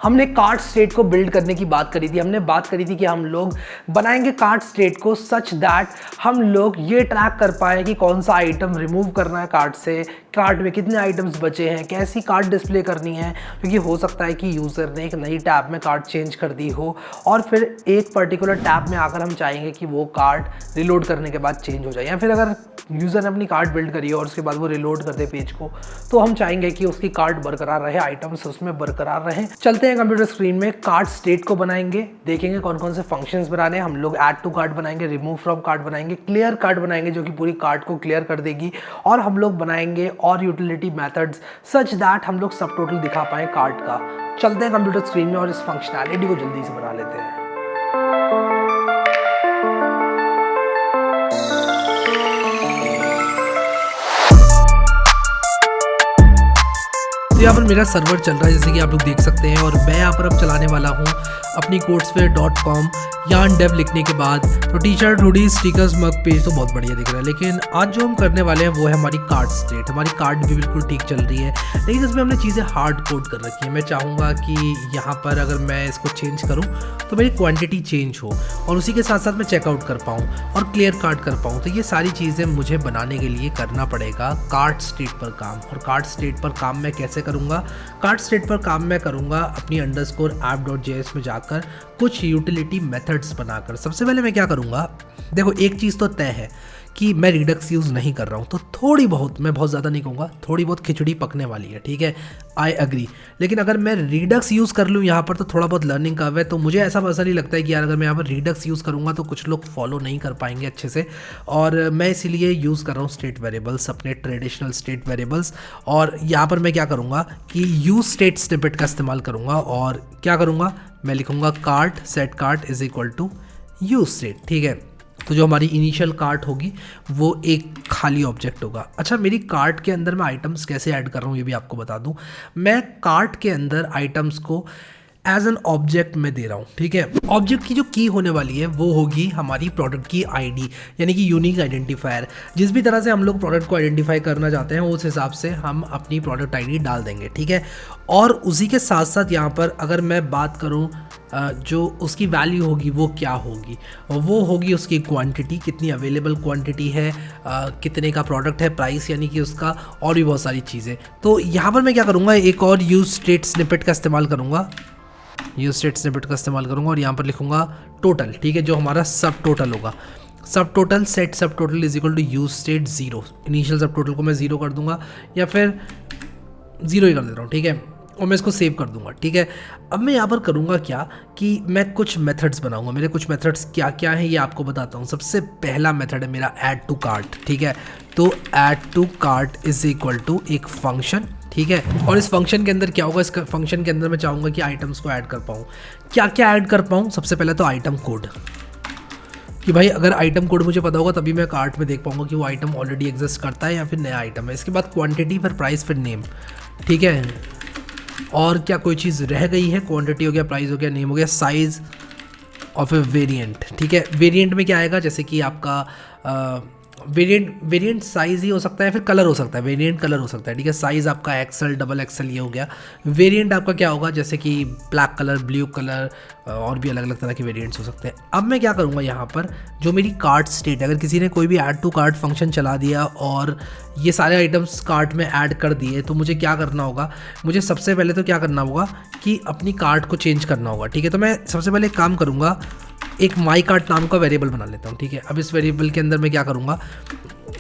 हमने cart state को build करने की बात करी थी। हमने बात करी थी कि हम लोग बनाएंगे कार्ट स्टेट को सच दैट हम लोग ये ट्रैक कर पाए कि कौन सा आइटम रिमूव करना है कार्ट से, कार्ट में कितने आइटम्स बचे हैं, कैसी कार्ट डिस्प्ले करनी है, क्योंकि हो सकता है कि यूज़र ने एक नई टैब में कार्ट चेंज कर दी हो और फिर एक पर्टिकुलर टैब में आकर हम चाहेंगे कि वो कार्ट रिलोड करने के बाद चेंज हो जाए, या फिर अगर यूज़र ने अपनी कार्ट बिल्ड करी है और उसके बाद वो रिलोड कर दे पेज को तो हम चाहेंगे कि उसकी कार्ट बरकरार रहे, आइटम्स उसमें बरकरार रहें। चलते हैं कंप्यूटर स्क्रीन में, कार्ट स्टेट को बनाएंगे, देखेंगे कौन कौन से फंक्शंस बनाने हैं। हम लोग ऐड टू कार्ट बनाएंगे, रिमूव फ्रॉम कार्ट बनाएंगे, क्लियर कार्ट बनाएंगे जो कि पूरी कार्ट को क्लियर कर देगी, और हम लोग बनाएंगे और यूटिलिटी मेथड्स सच दैट हम लोग सब टोटल दिखा पाएँ कार्ट का। चलते हैं कंप्यूटर स्क्रीन में और इस फंक्शनैलिटी को जल्दी से बना लेते हैं। यहाँ पर मेरा सर्वर चल रहा है जैसे कि आप लोग देख सकते हैं, और मैं यहाँ पर अब चलाने वाला हूँ अपनी codesphere.com। यार्न डेव लिखने के बाद तो टी शर्ट, हुडी, स्टिकर्स, मग पेज तो बहुत बढ़िया दिख रहा है, लेकिन आज जो हम करने वाले हैं वो है हमारी कार्ट स्टेट। हमारी कार्ट भी बिल्कुल ठीक चल रही है, लेकिन इसमें हमने चीज़ें हार्ड कोड कर रखी है। मैं चाहूँगा कि यहाँ पर अगर मैं इसको चेंज करूँ तो मेरी क्वांटिटी चेंज हो और उसी के साथ साथ मैं चेकआउट कर पाऊँ और क्लियर कार्ट कर पाऊँ। तो ये सारी चीज़ें मुझे बनाने के लिए करना पड़ेगा कार्ट स्टेट पर काम। और कार्ट स्टेट पर काम मैं कैसे करूँगा? कार्ट स्टेट पर काम मैं करूँगा अपनी _app.js में जाकर कुछ यूटिलिटी मेथड्स बनाकर। सबसे पहले मैं क्या करूँगा, देखो एक चीज़ तो तय है कि मैं रिडक्स यूज़ नहीं कर रहा हूँ, तो थोड़ी बहुत, मैं बहुत ज़्यादा नहीं कहूँगा, थोड़ी बहुत खिचड़ी पकने वाली है, ठीक है, आई एग्री। लेकिन अगर मैं रिडक्स यूज़ कर लूँ यहाँ पर तो थोड़ा बहुत लर्निंग कर्व है, तो मुझे ऐसा पर्सनली लगता है कि यार अगर मैं यहाँ पर रिडक्स यूज़ करूँगा तो कुछ लोग फॉलो नहीं कर पाएंगे अच्छे से, और मैं इसीलिए यूज़ कर रहा हूँ स्टेट वेरिएबल्स, अपने ट्रेडिशनल स्टेट वेरिएबल्स। और यहाँ पर मैं क्या करूँगा कि यूज़ स्टेट स्निपेट का इस्तेमाल करूँगा, और क्या करूँगा, मैं लिखूँगा cart set cart is equal to use state, ठीक है। तो जो हमारी इनिशियल कार्ट होगी वो एक खाली ऑब्जेक्ट होगा। अच्छा, मेरी कार्ट के अंदर मैं आइटम्स कैसे ऐड कर रहा हूँ ये भी आपको बता दूँ। मैं कार्ट के अंदर आइटम्स को एज एन ऑब्जेक्ट में दे रहा हूँ, ठीक है। ऑब्जेक्ट की जो की होने वाली है वो होगी हमारी प्रोडक्ट की आईडी, यानी कि यूनिक आइडेंटिफायर। जिस भी तरह से हम लोग प्रोडक्ट को आइडेंटिफाई करना चाहते हैं उस हिसाब से हम अपनी प्रोडक्ट आईडी डाल देंगे, ठीक है। और उसी के साथ साथ यहाँ पर अगर मैं बात करूँ जो उसकी वैल्यू होगी वो क्या होगी, वो होगी उसकी क्वांटिटी, कितनी अवेलेबल क्वांटिटी है, कितने का प्रोडक्ट है, प्राइस यानी कि उसका, और भी बहुत सारी चीज़ें। तो यहाँ पर मैं क्या करूँगा, एक और यूज स्टेट स्निपेट का इस्तेमाल करूँगा, यूज स्टेट स्निपेट का इस्तेमाल करूँगा और यहाँ पर लिखूँगा टोटल, ठीक है, जो हमारा सब टोटल होगा। Subtotal set subtotal is equal to use state 0। Initial subtotal को मैं 0 कर दूंगा या फिर 0 ही कर दे रहा हूँ, ठीक है, और मैं इसको सेव कर दूंगा, ठीक है। अब मैं यहाँ पर करूँगा क्या कि मैं कुछ मेथड्स बनाऊंगा। मेरे कुछ मेथड्स क्या क्या हैं ये आपको बताता हूँ। सबसे पहला मेथड है मेरा ऐड टू कार्ट, ठीक है। तो add to cart is equal to एक फंक्शन, ठीक है। और इस फंक्शन के अंदर क्या होगा, इस फंक्शन के अंदर मैं चाहूँगा कि आइटम्स को ऐड कर पाऊँ। क्या क्या ऐड कर पाऊँ? सबसे पहले तो आइटम कोड, कि भाई अगर आइटम कोड मुझे पता होगा तभी मैं कार्ट में देख पाऊंगा कि वो आइटम ऑलरेडी एग्जिस्ट करता है या फिर नया आइटम है। इसके बाद क्वांटिटी, फिर प्राइस, फिर नेम, ठीक है। और क्या कोई चीज़ रह गई है? क्वांटिटी हो गया, प्राइस हो गया, नेम हो गया, साइज़ ऑफ ए वेरिएंट, ठीक है। वेरिएंट में क्या आएगा, जैसे कि आपका वेरिएंट साइज़ ही हो सकता है, फिर कलर हो सकता है, वेरिएंट कलर हो सकता है, ठीक है। साइज़ आपका एक्सेल, डबल एक्सेल ये हो गया। वेरिएंट आपका क्या होगा, जैसे कि ब्लैक कलर, ब्लू कलर, और भी अलग अलग तरह के वेरिएंट्स हो सकते हैं। अब मैं क्या करूँगा, यहाँ पर जो मेरी कार्ट स्टेट है, अगर किसी ने कोई भी ऐड टू कार्ट फंक्शन चला दिया और ये सारे आइटम्स कार्ट में ऐड कर दिए, तो मुझे क्या करना होगा, मुझे सबसे पहले तो क्या करना होगा कि अपनी कार्ट को चेंज करना होगा, ठीक है। तो मैं सबसे पहले एक काम करूँगा, एक माई कार्ट नाम का वेरिएबल बना लेता हूँ, ठीक है। अब इस वेरिएबल के अंदर मैं क्या करूँगा,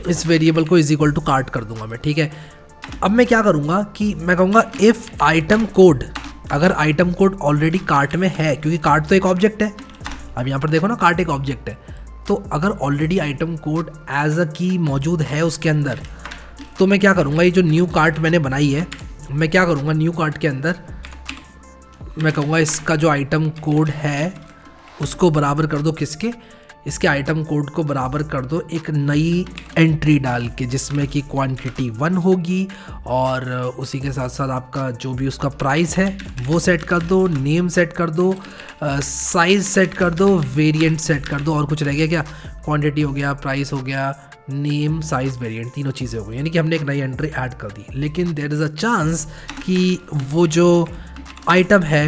इस वेरिएबल को इज इक्वल टू कार्ट कर दूंगा मैं, ठीक है। अब मैं क्या करूँगा कि मैं कहूँगा इफ़ आइटम कोड, अगर आइटम कोड ऑलरेडी कार्ट में है, क्योंकि कार्ट तो एक ऑब्जेक्ट है। अब यहाँ पर देखो ना, कार्ट एक ऑब्जेक्ट है, तो अगर already item code as a key मौजूद है उसके अंदर, तो मैं क्या करूँगा, ये जो न्यू कार्ट मैंने बनाई है, मैं क्या करूँगा, न्यू कार्ट के अंदर मैं कहूँगा इसका जो आइटम कोड है उसको बराबर कर दो, किसके, इसके आइटम कोड को बराबर कर दो एक नई एंट्री डाल के, जिसमें कि क्वांटिटी 1 होगी, और उसी के साथ साथ आपका जो भी उसका प्राइस है वो सेट कर दो, नेम सेट कर दो, साइज़ सेट कर दो, वेरिएंट सेट कर दो, और कुछ रह गया क्या, क्वांटिटी हो गया, प्राइस हो गया, नेम, साइज़, वेरिएंट, तीनों चीज़ें हो गई। यानी कि हमने एक नई एंट्री ऐड कर दी। लेकिन देयर इज़ अ चांस कि वो जो आइटम है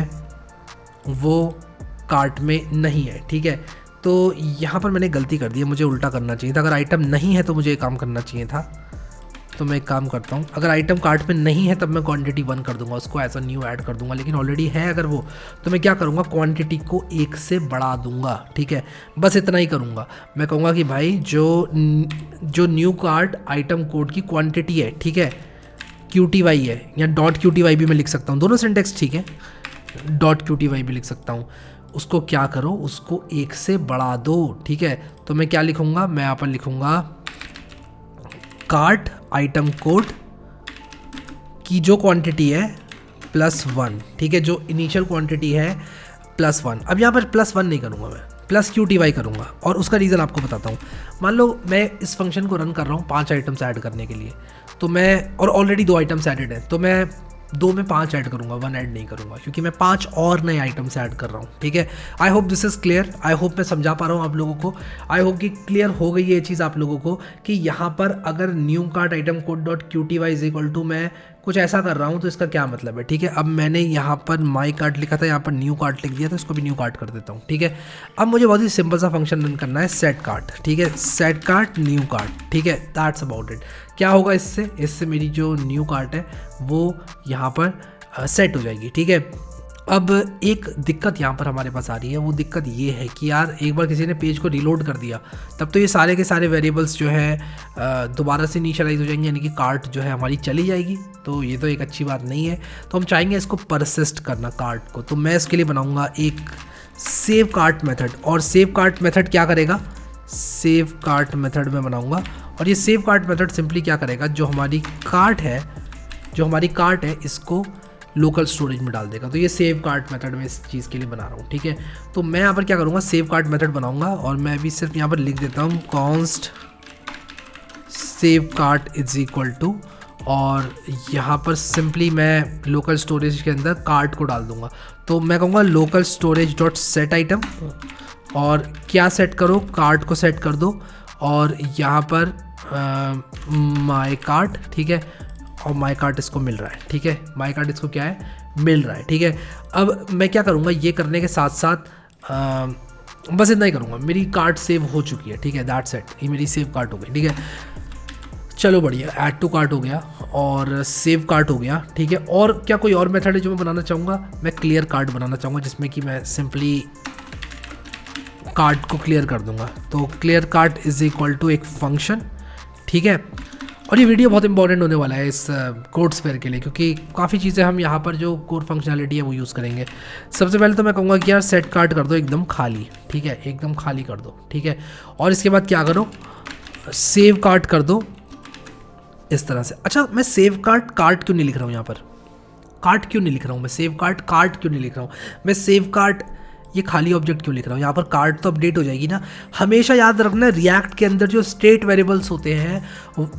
वो कार्ट में नहीं है, ठीक है। तो यहाँ पर मैंने गलती कर दी है, मुझे उल्टा करना चाहिए था। अगर आइटम नहीं है तो मुझे ये काम करना चाहिए था। तो मैं एक काम करता हूँ, अगर आइटम कार्ट में नहीं है तब मैं क्वांटिटी 1 कर दूंगा, उसको एज अ न्यू ऐड कर दूंगा। लेकिन ऑलरेडी है अगर वो, तो मैं क्या करूँगा, क्वांटिटी को 1 से बढ़ा दूंगा, ठीक है। बस इतना ही करूँगा। मैं कहूँगा कि भाई जो न्यू कार्ट आइटम कोड की क्वांटिटी है, ठीक है, QTY है, या .QTY भी मैं लिख सकता हूँ, दोनों सिंटेक्स ठीक है। .QTY भी लिख सकता हूँ। उसको क्या करो, उसको 1 से बढ़ा दो, ठीक है। तो मैं क्या लिखूँगा, मैं यहाँ पर लिखूँगा कार्ट आइटम कोड की जो क्वांटिटी है +1, ठीक है, जो इनिशियल क्वांटिटी है +1। अब यहाँ पर +1 नहीं करूँगा, मैं +QTY करूँगा। और उसका रीज़न आपको बताता हूँ। मान लो मैं इस फंक्शन को रन कर रहा हूँ 5 आइटम्स ऐड करने के लिए, तो मैं, और ऑलरेडी 2 आइटम्स ऐडेड है, तो मैं 2 में 5 ऐड करूँगा, 1 ऐड नहीं करूँगा, क्योंकि मैं 5 और नए आइटम्स ऐड कर रहा हूँ, ठीक है। I hope this is clear. I hope मैं समझा पा रहा हूँ आप लोगों को। आई होप कि क्लियर हो गई ये चीज़ आप लोगों को कि यहाँ पर अगर new cart item code .QTY = मैं कुछ ऐसा कर रहा हूँ तो इसका क्या मतलब है, ठीक है। अब मैंने यहाँ पर माई कार्ट लिखा था, यहाँ पर न्यू कार्ट लिख दिया, तो इसको भी न्यू कार्ट कर देता हूँ, ठीक है। अब मुझे बहुत ही सिंपल सा फंक्शन रन करना है, सेट कार्ट, ठीक है, सेट कार्ट न्यू कार्ट, ठीक है, दैट्स अबाउट इट। क्या होगा इससे मेरी जो न्यू कार्ट है वो यहाँ पर सेट हो जाएगी, ठीक है। अब एक दिक्कत यहाँ पर हमारे पास आ रही है, वो दिक्कत ये है कि यार एक बार किसी ने पेज को रीलोड कर दिया तब तो ये सारे के सारे वेरिएबल्स जो है दोबारा से इनिशियलाइज हो जाएंगे, यानी कि कार्ट जो है हमारी चली जाएगी। तो ये तो एक अच्छी बात नहीं है। तो हम चाहेंगे इसको परसिस्ट करना कार्ट को, तो मैं इसके लिए बनाऊँगा एक सेव कार्ट मेथड। और सेव कार्ट मेथड क्या करेगा, सेव कार्ट मेथड में बनाऊँगा। और ये सेव कार्ट मेथड सिंपली क्या करेगा, जो हमारी कार्ट है इसको लोकल स्टोरेज में डाल देगा। तो ये सेव कार्ट मेथड में इस चीज़ के लिए बना रहा हूँ, ठीक है। तो मैं यहाँ पर क्या करूँगा, सेव कार्ट मेथड बनाऊँगा और मैं भी सिर्फ यहाँ पर लिख देता हूँ कॉन्स्ट सेव कार्ट = और यहाँ पर सिंपली मैं लोकल स्टोरेज के अंदर कार्ट को डाल दूँगा। तो मैं कहूँगा local storage dot set item, और क्या सेट करो, कार्ट को सेट कर दो। और यहाँ पर माई कार्ट, ठीक है, और माई कार्ट इसको मिल रहा है, ठीक है, माई कार्ट इसको क्या है, मिल रहा है, ठीक है। अब मैं क्या करूँगा, ये करने के साथ साथ बस इतना ही करूँगा, मेरी कार्ट सेव हो चुकी है, ठीक है, दैट्स इट, ये मेरी सेव कार्ट हो गई, ठीक है। चलो बढ़िया, ऐड टू कार्ट हो गया और सेव कार्ट हो गया, ठीक है। और क्या कोई और मेथड है जो मैं बनाना चाहूँगा, मैं क्लियर कार्ट बनाना चाहूँगा, जिसमें कि मैं सिंपली कार्ट को क्लियर कर दूँगा। तो क्लियर कार्ट = एक फंक्शन, ठीक है। और ये वीडियो बहुत इंपॉर्टेंट होने वाला है इस कोड स्फेयर के लिए, क्योंकि काफ़ी चीज़ें हम यहाँ पर जो कोड फंक्शनैलिटी है वो यूज़ करेंगे। सबसे पहले तो मैं कहूँगा कि यार सेट कार्ट कर दो एकदम खाली, ठीक है, एकदम खाली कर दो, ठीक है। और इसके बाद क्या करो, सेव कार्ट कर दो इस तरह से। अच्छा, मैं सेव कार्ट क्यों नहीं लिख रहा हूँ यहाँ पर, कार्ट क्यों नहीं लिख रहा हूँ मैं, सेव कार्ट क्यों नहीं लिख रहा हूँ मैं, सेव कार्ट ये खाली ऑब्जेक्ट क्यों लिख रहा हूँ। यहाँ पर कार्ट तो अपडेट हो जाएगी ना। हमेशा याद रखना, रिएक्ट के अंदर जो स्टेट वेरिएबल्स होते हैं,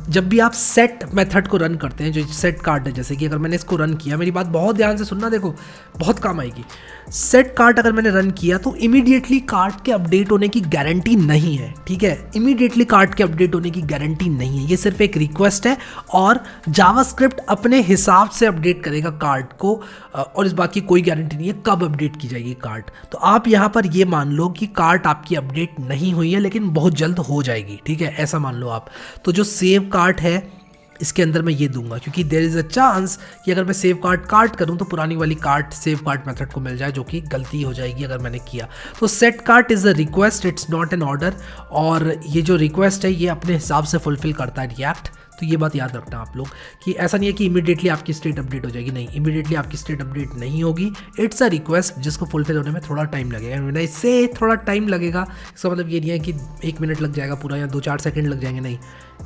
जब भी आप सेट मेथड को रन करते हैं, जो सेट कार्ट है, जैसे कि अगर मैंने इसको रन किया, मेरी बात बहुत ध्यान से सुनना, देखो बहुत काम आएगी। सेट कार्ट अगर मैंने रन किया तो इमीडिएटली कार्ट के अपडेट होने की गारंटी नहीं है, ठीक है, इमीडिएटली कार्ट के अपडेट होने की गारंटी नहीं है। ये सिर्फ एक रिक्वेस्ट है और जावास्क्रिप्ट अपने हिसाब से अपडेट करेगा कार्ट को, और इस बात की कोई गारंटी नहीं है कब अपडेट की जाएगी कार्ट। तो आप यहाँ पर ये मान लो कि कार्ट आपकी अपडेट नहीं हुई है, लेकिन बहुत जल्द हो जाएगी, ठीक है, ऐसा मान लो आप। तो जो सेव कार्ट है इसके अंदर मैं ये दूंगा, क्योंकि देयर इज़ अ चांस कि अगर मैं सेव कार्ट करूं तो पुरानी वाली कार्ट सेव कार्ट मेथड को मिल जाए, जो कि गलती हो जाएगी अगर मैंने किया। तो set cart is a request, it's not an order. और ये जो रिक्वेस्ट है ये अपने हिसाब से फुलफिल करता है रिएक्ट। तो ये बात याद रखना आप लोग कि ऐसा नहीं है कि इमीडिएटली आपकी स्टेट अपडेट हो जाएगी, नहीं, इमीडिएटली आपकी स्टेट अपडेट नहीं होगी। इट्स अ रिक्वेस्ट जिसको फुलफिल होने में थोड़ा टाइम लगेगा। मैंने इससे थोड़ा टाइम लगेगा, इसका मतलब ये नहीं है कि 1 मिनट लग जाएगा पूरा या 2-4 सेकंड लग जाएंगे, नहीं,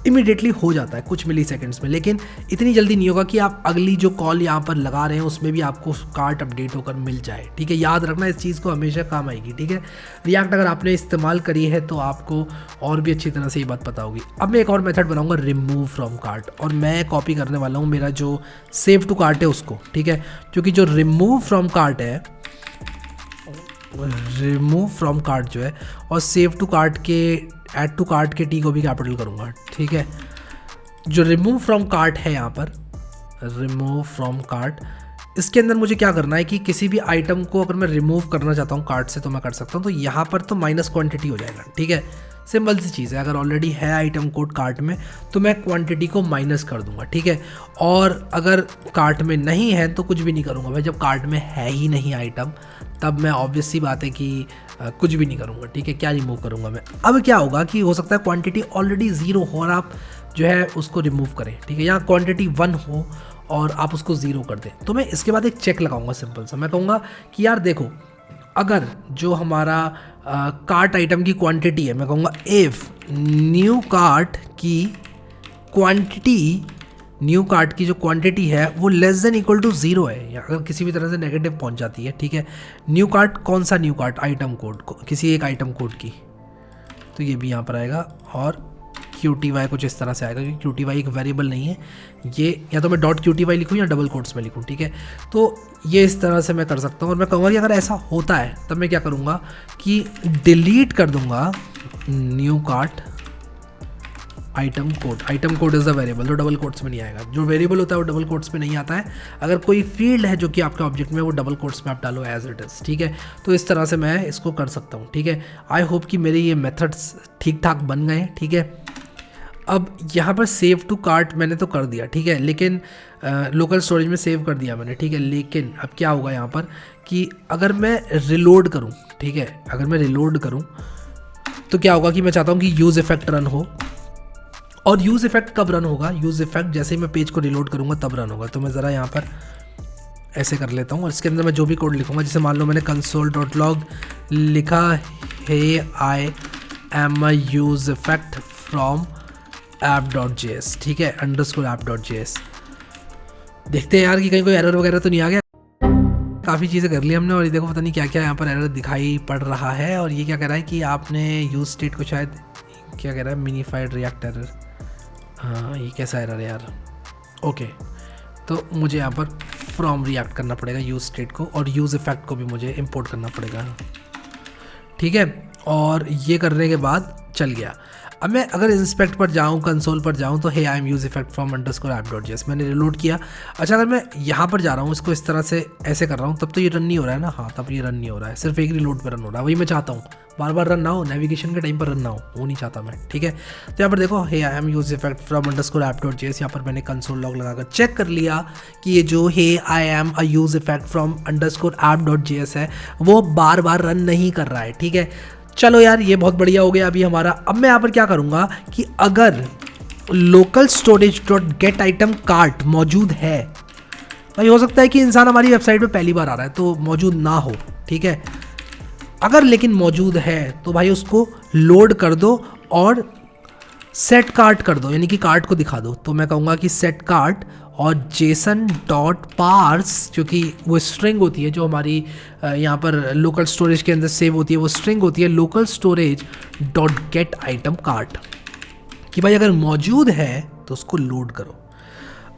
इमीडिएटली हो जाता है कुछ मिली सेकेंड्स में। लेकिन इतनी जल्दी नहीं होगा कि आप अगली जो कॉल यहाँ पर लगा रहे हैं उसमें भी आपको कार्ट अपडेट होकर मिल जाए, ठीक है। याद रखना, इस चीज़ को हमेशा काम आएगी, ठीक है। रिएक्ट अगर आपने इस्तेमाल करी है तो आपको और भी अच्छी तरह से ये बात पता होगी। अब मैं एक और मेथड बनाऊंगा, रिमूव फ्रॉम कार्ट, और मैं कॉपी करने वाला हूँ मेरा जो सेव टू कार्ट है उसको, ठीक है। क्योंकि जो रिमूव फ्रॉम कार्ट है, रिमूव फ्रॉम कार्ट जो है, और सेव टू कार्ट के ऐड टू कार्ट के टी को भी कैपिटल करूँगा, ठीक है। जो रिमूव फ्रॉम कार्ट है यहाँ पर, रिमूव फ्रॉम कार्ट, इसके अंदर मुझे क्या करना है कि किसी भी आइटम को अगर मैं रिमूव करना चाहता हूँ कार्ट से तो मैं कर सकता हूँ। तो यहाँ पर तो माइनस क्वांटिटी हो जाएगा, ठीक है, सिंपल सी चीज़ है। अगर ऑलरेडी है आइटम कोड कार्ट में तो मैं क्वांटिटी को माइनस कर दूंगा, ठीक है। और अगर कार्ट में नहीं है तो कुछ भी नहीं करूँगा भाई, जब कार्ट में है ही नहीं आइटम तब मैं ऑब्वियस सी बात है कि कुछ भी नहीं करूँगा, ठीक है। क्या रिमूव करूँगा मैं? अब क्या होगा कि हो सकता है क्वांटिटी ऑलरेडी 0 हो और आप जो है उसको रिमूव करें, ठीक है, या क्वांटिटी 1 हो और आप उसको 0 कर दें। तो मैं इसके बाद एक चेक लगाऊंगा सिंपल सा। मैं कहूँगा कि यार देखो, अगर जो हमारा कार्ट आइटम की क्वांटिटी है, मैं कहूँगा इफ़ न्यू कार्ट की क्वांटिटी, न्यू कार्ट की जो क्वांटिटी है वो लेस देन इक्वल टू 0 है, या अगर किसी भी तरह से नेगेटिव पहुँच जाती है, ठीक है। न्यू कार्ट कौन सा न्यू कार्ट? आइटम कोड, किसी एक आइटम कोड की, तो ये भी यहाँ पर आएगा। और QTY कुछ इस तरह से आएगा, क्योंकि QTY एक वेरिएबल नहीं है, ये या तो मैं .QTY लिखूँ या डबल कोट्स में लिखूँ, ठीक है। तो ये इस तरह से मैं कर सकता हूँ। और मैं कहूँगा कि अगर ऐसा होता है तब मैं क्या करूँगा कि डिलीट कर दूँगा new cart item code. Item code is the variable, जो डबल कोट्स में नहीं आएगा। जो वेरिएबल होता है वो डबल कोट्स में नहीं आता है। अगर कोई फील्ड है जो कि आपके ऑब्जेक्ट में, वो डबल कोट्स में आप डालो एज इट इज़, ठीक है। तो इस तरह से मैं इसको कर सकता हूँ, ठीक है। आई होप कि मेरे ये मेथड्स ठीक ठाक बन गए हैं, ठीक है। अब यहाँ पर सेव टू कार्ट मैंने तो कर दिया, ठीक है, लेकिन लोकल स्टोरेज में सेव कर दिया मैंने, ठीक है। लेकिन अब क्या होगा यहाँ पर कि अगर मैं रिलोड करूँ, ठीक है, अगर मैं रिलोड करूँ तो क्या होगा कि मैं चाहता हूँ कि यूज़ इफेक्ट रन हो। और यूज़ इफेक्ट कब रन होगा? यूज़ इफेक्ट जैसे ही मैं पेज को रिलोड करूँगा तब रन होगा। तो मैं ज़रा यहाँ पर ऐसे कर लेता हूँ और इसके अंदर मैं जो भी कोड लिखूँगा, जैसे मान लो मैंने console.log लिखा है आई am a use effect from app.js, ठीक है, _app.js। देखते हैं यार कि कहीं कोई एरर वगैरह तो नहीं आ गया। काफ़ी चीज़ें कर ली हमने और ये देखो पता नहीं क्या क्या यहाँ पर एरर दिखाई पड़ रहा है। और ये क्या कह रहा है कि आपने यूज स्टेट को शायद, क्या कह रहा है, मिनीफाइड रिएक्ट एरर। हाँ, ये कैसा एरर है यार? ओके, तो मुझे यहाँ पर फ्रॉम रिएक्ट करना पड़ेगा यूज स्टेट को, और यूज़ इफेक्ट को भी मुझे इंपोर्ट करना पड़ेगा, ठीक है। और ये करने के बाद चल गया। अब मैं अगर इंस्पेक्ट पर जाऊँ, कंसोल पर जाऊँ, तो hey I am use effect from _app.js मैंने रिलोड किया। अच्छा, अगर मैं यहाँ पर जा रहा हूँ, इसको इस तरह से ऐसे कर रहा हूँ, तब तो ये रन नहीं हो रहा है ना? हाँ, तब ये रन नहीं हो रहा है, सिर्फ एक रिलोड पर रन हो रहा है। वही मैं चाहता हूँ, बार बार रन ना हो, नेविगेशन के टाइम पर रन ना हो, वो नहीं चाहता मैं, ठीक है। तो यहाँ पर देखो hey I am use effect from _app.js, यहाँ पर मैंने कंसोल लॉग लगाकर चेक कर लिया कि ये जो hey I am a use effect from _app.js है वो बार बार रन नहीं कर रहा है, ठीक है। चलो यार, ये बहुत बढ़िया हो गया अभी हमारा। अब मैं यहाँ पर क्या करूँगा कि अगर local storage dot gate item cart मौजूद है, भाई हो सकता है कि इंसान हमारी वेबसाइट पे पहली बार आ रहा है तो मौजूद ना हो, ठीक है। अगर लेकिन मौजूद है तो भाई उसको लोड कर दो और सेट कार्ट कर दो, यानी कि कार्ट को दिखा दो। तो मैं कहूँगा कि सेट कार्ट और JSON.parse, क्योंकि वो स्ट्रिंग होती है जो हमारी यहाँ पर लोकल स्टोरेज के अंदर सेव होती है, वो स्ट्रिंग होती है local storage dot gate item cart, कि भाई अगर मौजूद है तो उसको लोड करो।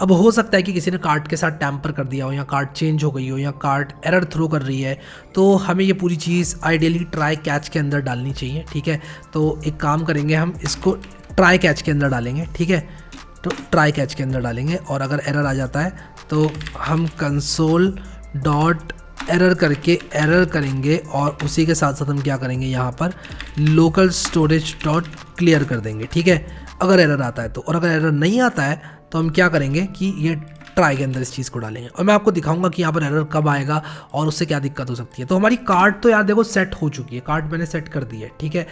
अब हो सकता है कि किसी ने कार्ट के साथ टैम्पर कर दिया हो, या कार्ट चेंज हो गई हो, या कार्ट एरर थ्रो कर रही है, तो हमें ये पूरी चीज़ आइडियली ट्राई कैच के अंदर डालनी चाहिए, ठीक है। तो एक काम करेंगे, हम इसको ट्राई कैच के अंदर डालेंगे, ठीक है। तो ट्राई कैच के अंदर डालेंगे और अगर एरर आ जाता है तो हम कंसोल डॉट एरर करके एरर करेंगे, और उसी के साथ साथ हम क्या करेंगे, यहाँ पर लोकल स्टोरेज डॉट क्लियर कर देंगे, ठीक है, अगर एरर आता है तो। और अगर एरर नहीं आता है तो हम क्या करेंगे कि ये ट्राई के अंदर इस चीज़ को डालेंगे, और मैं आपको दिखाऊंगा कि यहाँ पर एरर कब आएगा और उससे क्या दिक्कत हो सकती है। तो हमारी कार्ट तो यार देखो सेट हो चुकी है, कार्ट मैंने सेट कर दी है, ठीक है।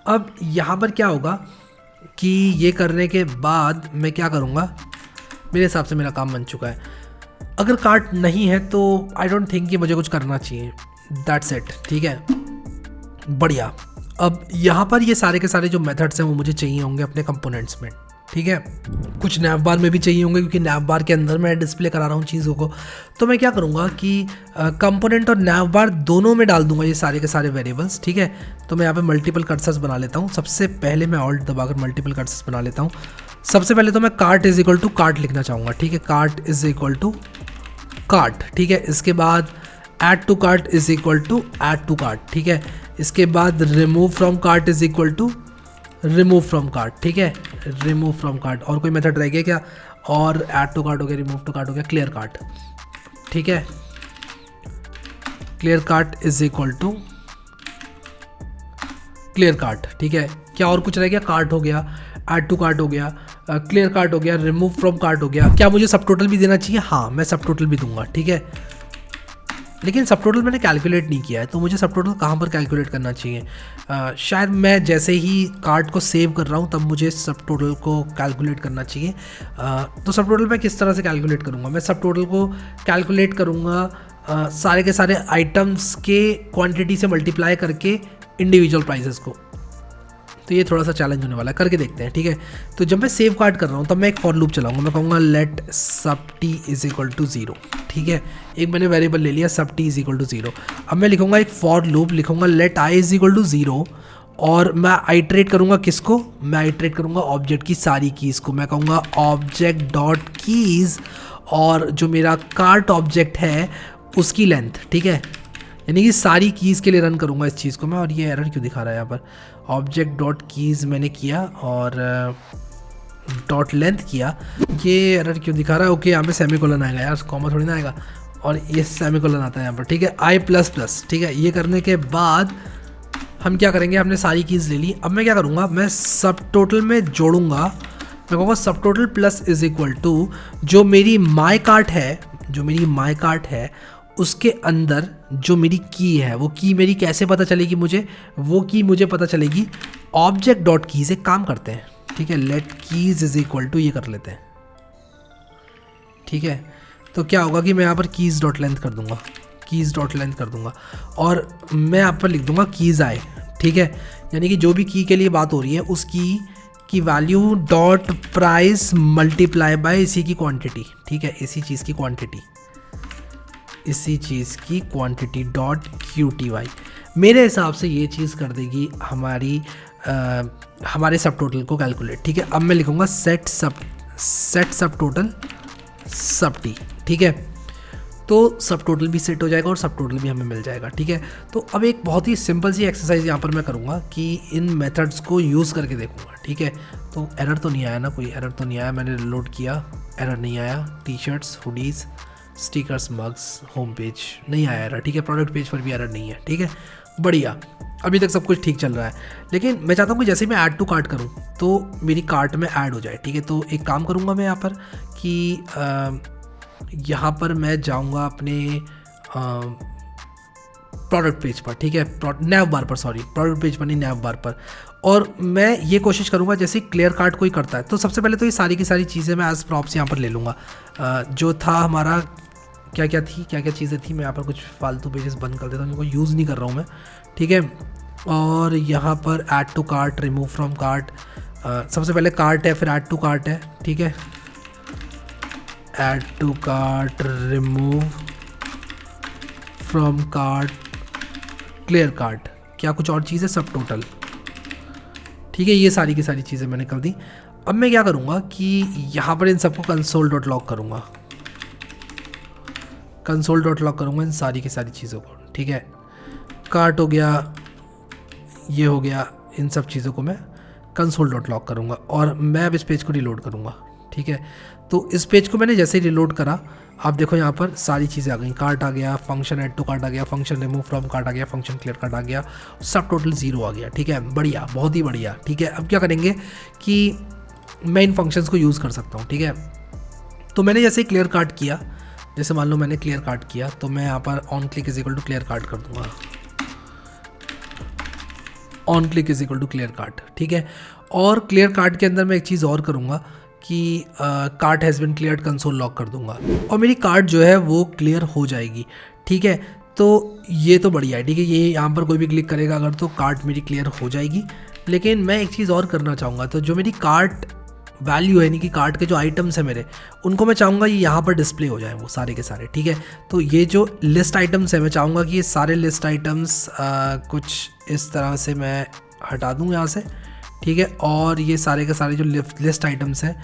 अब यहाँ पर क्या होगा कि ये करने के बाद मैं क्या करूँगा, मेरे हिसाब से मेरा काम बन चुका है। अगर कार्ट नहीं है तो आई डोंट थिंक कि मुझे कुछ करना चाहिए, दैट्स इट, ठीक है, बढ़िया। अब यहाँ पर ये सारे के सारे जो मेथड्स हैं वो मुझे चाहिए होंगे अपने कंपोनेंट्स में, ठीक है। कुछ नैव बार में भी चाहिए होंगे, क्योंकि नैव बार के अंदर मैं डिस्प्ले करा रहा हूँ चीज़ों को। तो मैं क्या करूँगा कि कंपोनेंट और नैव बार दोनों में डाल दूंगा ये सारे के सारे वेरिएबल्स, ठीक है। तो मैं यहाँ पे मल्टीपल कर्सर्स बना लेता हूँ। सबसे पहले मैं ऑल्ट दबाकर मल्टीपल कर्सर्स बना लेता हूँ। सबसे पहले तो मैं cart is equal to cart लिखना चाहूँगा, ठीक है, cart is equal to cart, ठीक है। इसके बाद add to cart is equal to add to cart, ठीक है। इसके बाद remove from cart is equal to remove from cart, ठीक है, रिमूव फ्रॉम कार्ट। और कोई मेथड रह गया क्या? और ऐड टू कार्ट हो गया, रिमूव टू कार्ट हो गया, क्लियर कार्ट। ठीक है, clear cart is equal to clear cart, ठीक है। क्या और कुछ रह गया, कार्ट हो गया, ऐड टू कार्ट हो गया, क्लियर कार्ट हो गया, रिमूव फ्रॉम कार्ट हो गया। क्या मुझे सब टोटल भी देना चाहिए? हाँ, मैं सब टोटल भी दूंगा, ठीक है। लेकिन सब टोटल मैंने कैलकुलेट नहीं किया है, तो मुझे सब टोटल कहाँ पर कैलकुलेट करना चाहिए? शायद मैं जैसे ही कार्ट को सेव कर रहा हूँ तब मुझे सब टोटल को कैलकुलेट करना चाहिए। तो सब टोटल मैं किस तरह से कैलकुलेट करूँगा? मैं सब टोटल को कैलकुलेट करूँगा सारे के सारे आइटम्स के क्वांटिटी से मल्टीप्लाई करके इंडिविजुअल प्राइसेस को। तो ये थोड़ा सा चैलेंज होने वाला है, करके देखते हैं, ठीक है। तो जब मैं सेव कार्ड कर रहा हूँ तब मैं एक फॉर लूप चलाऊंगा। मैं कहूँगा लेट सब टी इज इक्वल टू 0, ठीक है। एक मैंने वेरिएबल ले लिया सब टी इज इक्वल टू 0। अब मैं लिखूंगा एक फॉर लूप, लिखूंगा let i is equal to 0 और मैं आइट्रेट करूँगा किसको? मैं आइट्रेट करूँगा ऑब्जेक्ट की सारी कीज़ को। मैं कहूँगा ऑब्जेक्ट डॉट कीज़ और जो मेरा कार्ट ऑब्जेक्ट है उसकी लेंथ, ठीक है। यानी कि सारी कीज़ के लिए रन करूँगा इस चीज़ को मैं। और ये एरर क्यों दिखा रहा है यहाँ पर? ऑब्जेक्ट डॉट कीज़ मैंने किया और डॉट लेंथ किया, ये एरर क्यों दिखा रहा है? ओके, यहाँ पे सेमीकोलन आएगा यार, कॉमा थोड़ी ना आएगा, और ये सेमीकोलन आता है यहाँ पर, ठीक है। आई प्लस प्लस, ठीक है। ये करने के बाद हम क्या करेंगे? हमने सारी कीज़ ले ली। अब मैं क्या करूँगा? मैं सब टोटल में जोड़ूंगा। मैं कहूँगा subtotal plus is equal to जो मेरी माई कार्ट है, जो मेरी माई कार्ट है उसके अंदर जो मेरी की है, वो की मेरी कैसे पता चलेगी मुझे? वो की मुझे पता चलेगी ऑब्जेक्ट डॉट कीज़। एक काम करते हैं, ठीक है, let keys is equal to ये कर लेते हैं, ठीक है। तो क्या होगा कि मैं यहाँ पर कीज़ डॉट लेंथ कर दूंगा, कीज़ डॉट लेंथ कर दूंगा और मैं यहाँ पर लिख दूंगा कीज़ आए, ठीक है। यानी कि जो भी की के लिए बात हो रही है उस की value dot price multiply by इसी की क्वांटिटी, ठीक है, इसी चीज़ की क्वांटिटी, इसी चीज़ की क्वांटिटी डॉट QTY। मेरे हिसाब से ये चीज़ कर देगी हमारे सब टोटल को कैलकुलेट, ठीक है। अब मैं लिखूँगा सेट सब टोटल सब टी, ठीक है। तो सब टोटल भी सेट हो जाएगा और सब टोटल भी हमें मिल जाएगा, ठीक है। तो अब एक बहुत ही सिंपल सी एक्सरसाइज यहाँ पर मैं करूँगा कि इन मेथड्स को यूज़ करके देखूँगा, ठीक है। तो एरर तो नहीं आया ना, कोई एरर तो नहीं आया? मैंने लोड किया, एरर नहीं आया। T shirts, hoodies, stickers, mugs, home page नहीं आया एरर, ठीक है। प्रोडक्ट पेज पर भी एरर नहीं है, ठीक है, बढ़िया। अभी तक सब कुछ ठीक चल रहा है। लेकिन मैं चाहता हूँ कि जैसे मैं ऐड टू कार्ट करूँ तो मेरी कार्ट में ऐड हो जाए, ठीक है। तो एक काम करूँगा मैं यहाँ पर कि यहाँ पर मैं जाऊँगा अपने प्रोडक्ट पेज पर, ठीक है, नैव बार पर, सॉरी प्रोडक्ट पेज पर नहीं, नैव बार पर। और मैं ये कोशिश करूँगा जैसे क्लियर कार्ट कोई करता है, तो सबसे पहले तो ये सारी की सारी चीज़ें मैं एज प्रॉप्स यहाँ पर ले लूँगा। जो था हमारा क्या क्या चीज़ें थी, मैं यहाँ पर कुछ फालतू पेजेस बंद कर देता हूँ, इनको यूज़ नहीं कर रहा हूँ मैं, ठीक है। और यहाँ पर add to cart, remove from cart, सबसे पहले कार्ट है फिर ऐड टू कार्ट है, ठीक है। Add to cart, remove from cart, clear cart, क्या कुछ और चीज़ है? सब टोटल, ठीक है। ये सारी की सारी चीज़ें मैंने कर दी। अब मैं क्या करूँगा कि यहाँ पर इन सबको कंसोल डॉट लॉग करूँगा, कंसोल डॉट लॉग करूँगा इन सारी की सारी चीज़ों को, ठीक है। कार्ट हो गया, ये हो गया, इन सब चीज़ों को मैं कंसोल डॉट लॉग करूँगा और मैं अब इस पेज को रिलोड करूँगा, ठीक है। तो इस पेज को मैंने जैसे ही रिलोड करा, आप देखो यहाँ पर सारी चीज़ें आ गई। कार्ट आ गया, फंक्शन ऐड टू कार्ट आ गया, फंक्शन रिमूव फ्रॉम कार्ट आ गया, फंक्शन क्लियर कार्ट आ गया, सब टोटल 0 आ गया, ठीक है, बढ़िया, बहुत ही बढ़िया, ठीक है। अब क्या करेंगे कि मैं इन फंक्शंस को यूज़ कर सकता हूँ, ठीक है। तो मैंने जैसे क्लियर कार्ट किया, जैसे मान लो मैंने क्लियर कार्ट किया, तो मैं यहाँ पर on click is equal to clear cart कर दूंगा, on click is equal to clear cart, ठीक है। और क्लियर कार्ट के अंदर मैं एक चीज़ और करूँगा कि cart has been cleared console lock कर दूंगा और मेरी कार्ट जो है वो क्लियर हो जाएगी, ठीक है। तो ये तो बढ़िया है, ठीक है। ये यहाँ पर कोई भी क्लिक करेगा अगर तो कार्ट मेरी क्लियर हो जाएगी। लेकिन मैं एक चीज़ और करना चाहूँगा, तो जो मेरी कार्ट वैल्यू है, यानी कि कार्ट के जो आइटम्स हैं मेरे, उनको मैं चाहूँगा ये यहाँ पर डिस्प्ले हो जाए वो सारे के सारे, ठीक है। तो ये जो लिस्ट आइटम्स है मैं चाहूँगा कि ये सारे लिस्ट आइटम्स कुछ इस तरह से मैं हटा दूँ यहाँ से, ठीक है। और ये सारे के सारे जो लिस्ट आइटम्स हैं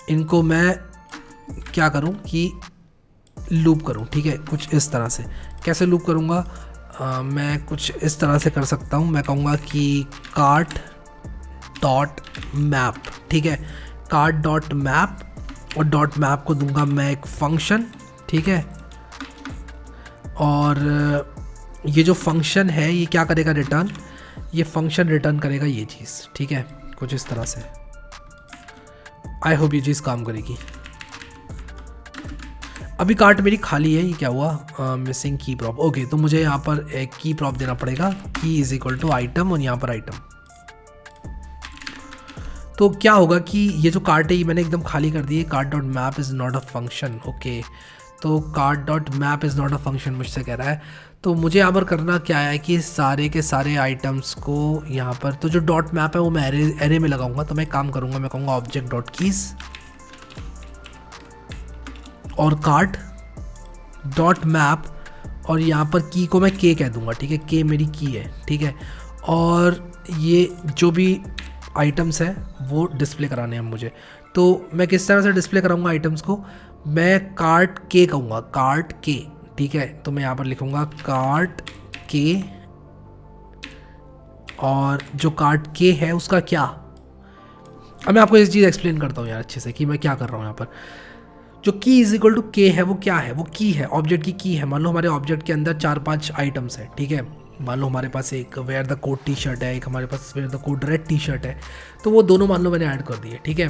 इनको मैं क्या करूं कि लूप करूं, ठीक है, कुछ इस तरह से। कैसे लूप करूंगा? मैं कुछ इस तरह से कर सकता हूं। मैं कहूँगा कि कार्ट डॉट मैप, ठीक है, कार्ट डॉट मैप, और डॉट मैप को दूंगा मैं एक फंक्शन, ठीक है, और ये जो फंक्शन है ये क्या करेगा, रिटर्न, ये फंक्शन रिटर्न करेगा ये चीज़, ठीक है, कुछ इस तरह से। आई होप ये चीज़ काम करेगी। अभी कार्ट मेरी खाली है, ये क्या हुआ, मिसिंग की प्रॉप। ओके, तो मुझे यहाँ पर एक की प्रॉप देना पड़ेगा, की इज इक्वल टू आइटम और यहाँ पर आइटम। तो क्या होगा कि ये जो कार्ट है ये मैंने एकदम खाली कर दी है। Cart dot map is not a function. Okay, तो cart dot map is not a function मुझसे कह रहा है। तो मुझे यहाँ पर करना क्या है कि सारे के सारे आइटम्स को यहाँ पर, तो जो डॉट मैप है वो मैं एरे में लगाऊंगा। तो मैं काम करूँगा, मैं कहूँगा ऑब्जेक्ट डॉट कीज और कार्ट डॉट मैप, और यहाँ पर की को मैं के कह दूंगा, ठीक है, के मेरी की है, ठीक है। और ये जो भी आइटम्स है वो डिस्प्ले कराने हैं मुझे। तो मैं किस तरह से डिस्प्ले कराऊंगा आइटम्स को, मैं कार्ट के कहूँगा, कार्ट के, ठीक है। तो मैं यहाँ पर लिखूँगा कार्ट के, और जो कार्ट के है उसका क्या, अब मैं आपको इस चीज़ एक्सप्लेन करता हूँ यार अच्छे से कि मैं क्या कर रहा हूँ यहाँ पर। जो की इज इक्वल टू के है वो क्या है, वो की है, ऑब्जेक्ट की है। मान लो हमारे ऑब्जेक्ट के अंदर 4-5 आइटम्स हैं, ठीक है। मान लो हमारे पास एक wear the code T shirt है, एक हमारे पास wear the code red T shirt है, तो वो दोनों मान लो मैंने ऐड कर दिए, ठीक है।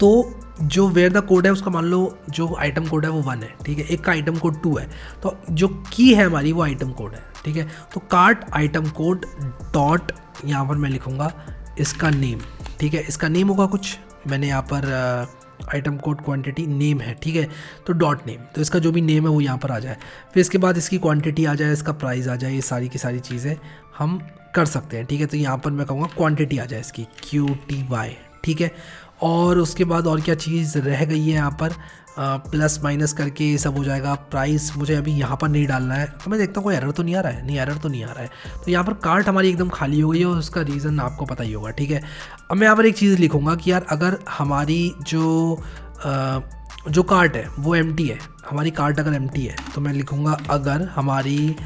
तो जो वेयर द कोड है उसका मान लो जो आइटम कोड है वो 1 है, ठीक है, एक का आइटम कोड 2 है, तो जो की है हमारी वो आइटम कोड है, ठीक है। तो कार्ट आइटम कोड डॉट, यहाँ पर मैं लिखूँगा इसका नेम, ठीक है, इसका नेम होगा कुछ, मैंने यहाँ पर आइटम कोड क्वांटिटी नेम है, ठीक है, तो डॉट नेम, तो इसका जो भी नेम है वो यहाँ पर आ जाए। फिर इसके बाद इसकी क्वांटिटी आ जाए, इसका प्राइस आ जाए, ये सारी की सारी चीज़ें हम कर सकते हैं, ठीक है। तो यहाँ पर मैं कहूँगा क्वांटिटी आ जाए इसकी QTY, ठीक है। और उसके बाद और क्या चीज़ रह गई है यहाँ पर, प्लस माइनस करके ये सब हो जाएगा। प्राइस मुझे अभी यहाँ पर नहीं डालना है, तो मैं देखता हूँ कोई एरर तो नहीं आ रहा है, नहीं एरर तो नहीं आ रहा है। तो यहाँ पर कार्ट हमारी एकदम खाली हो गई है और उसका रीज़न आपको पता ही होगा, ठीक है। अब मैं यहाँ पर एक चीज़ लिखूँगा कि यार अगर हमारी जो कार्ट है वो एम्प्टी है, हमारी कार्ट अगर एम्प्टी है तो मैं लिखूँगा अगर हमारी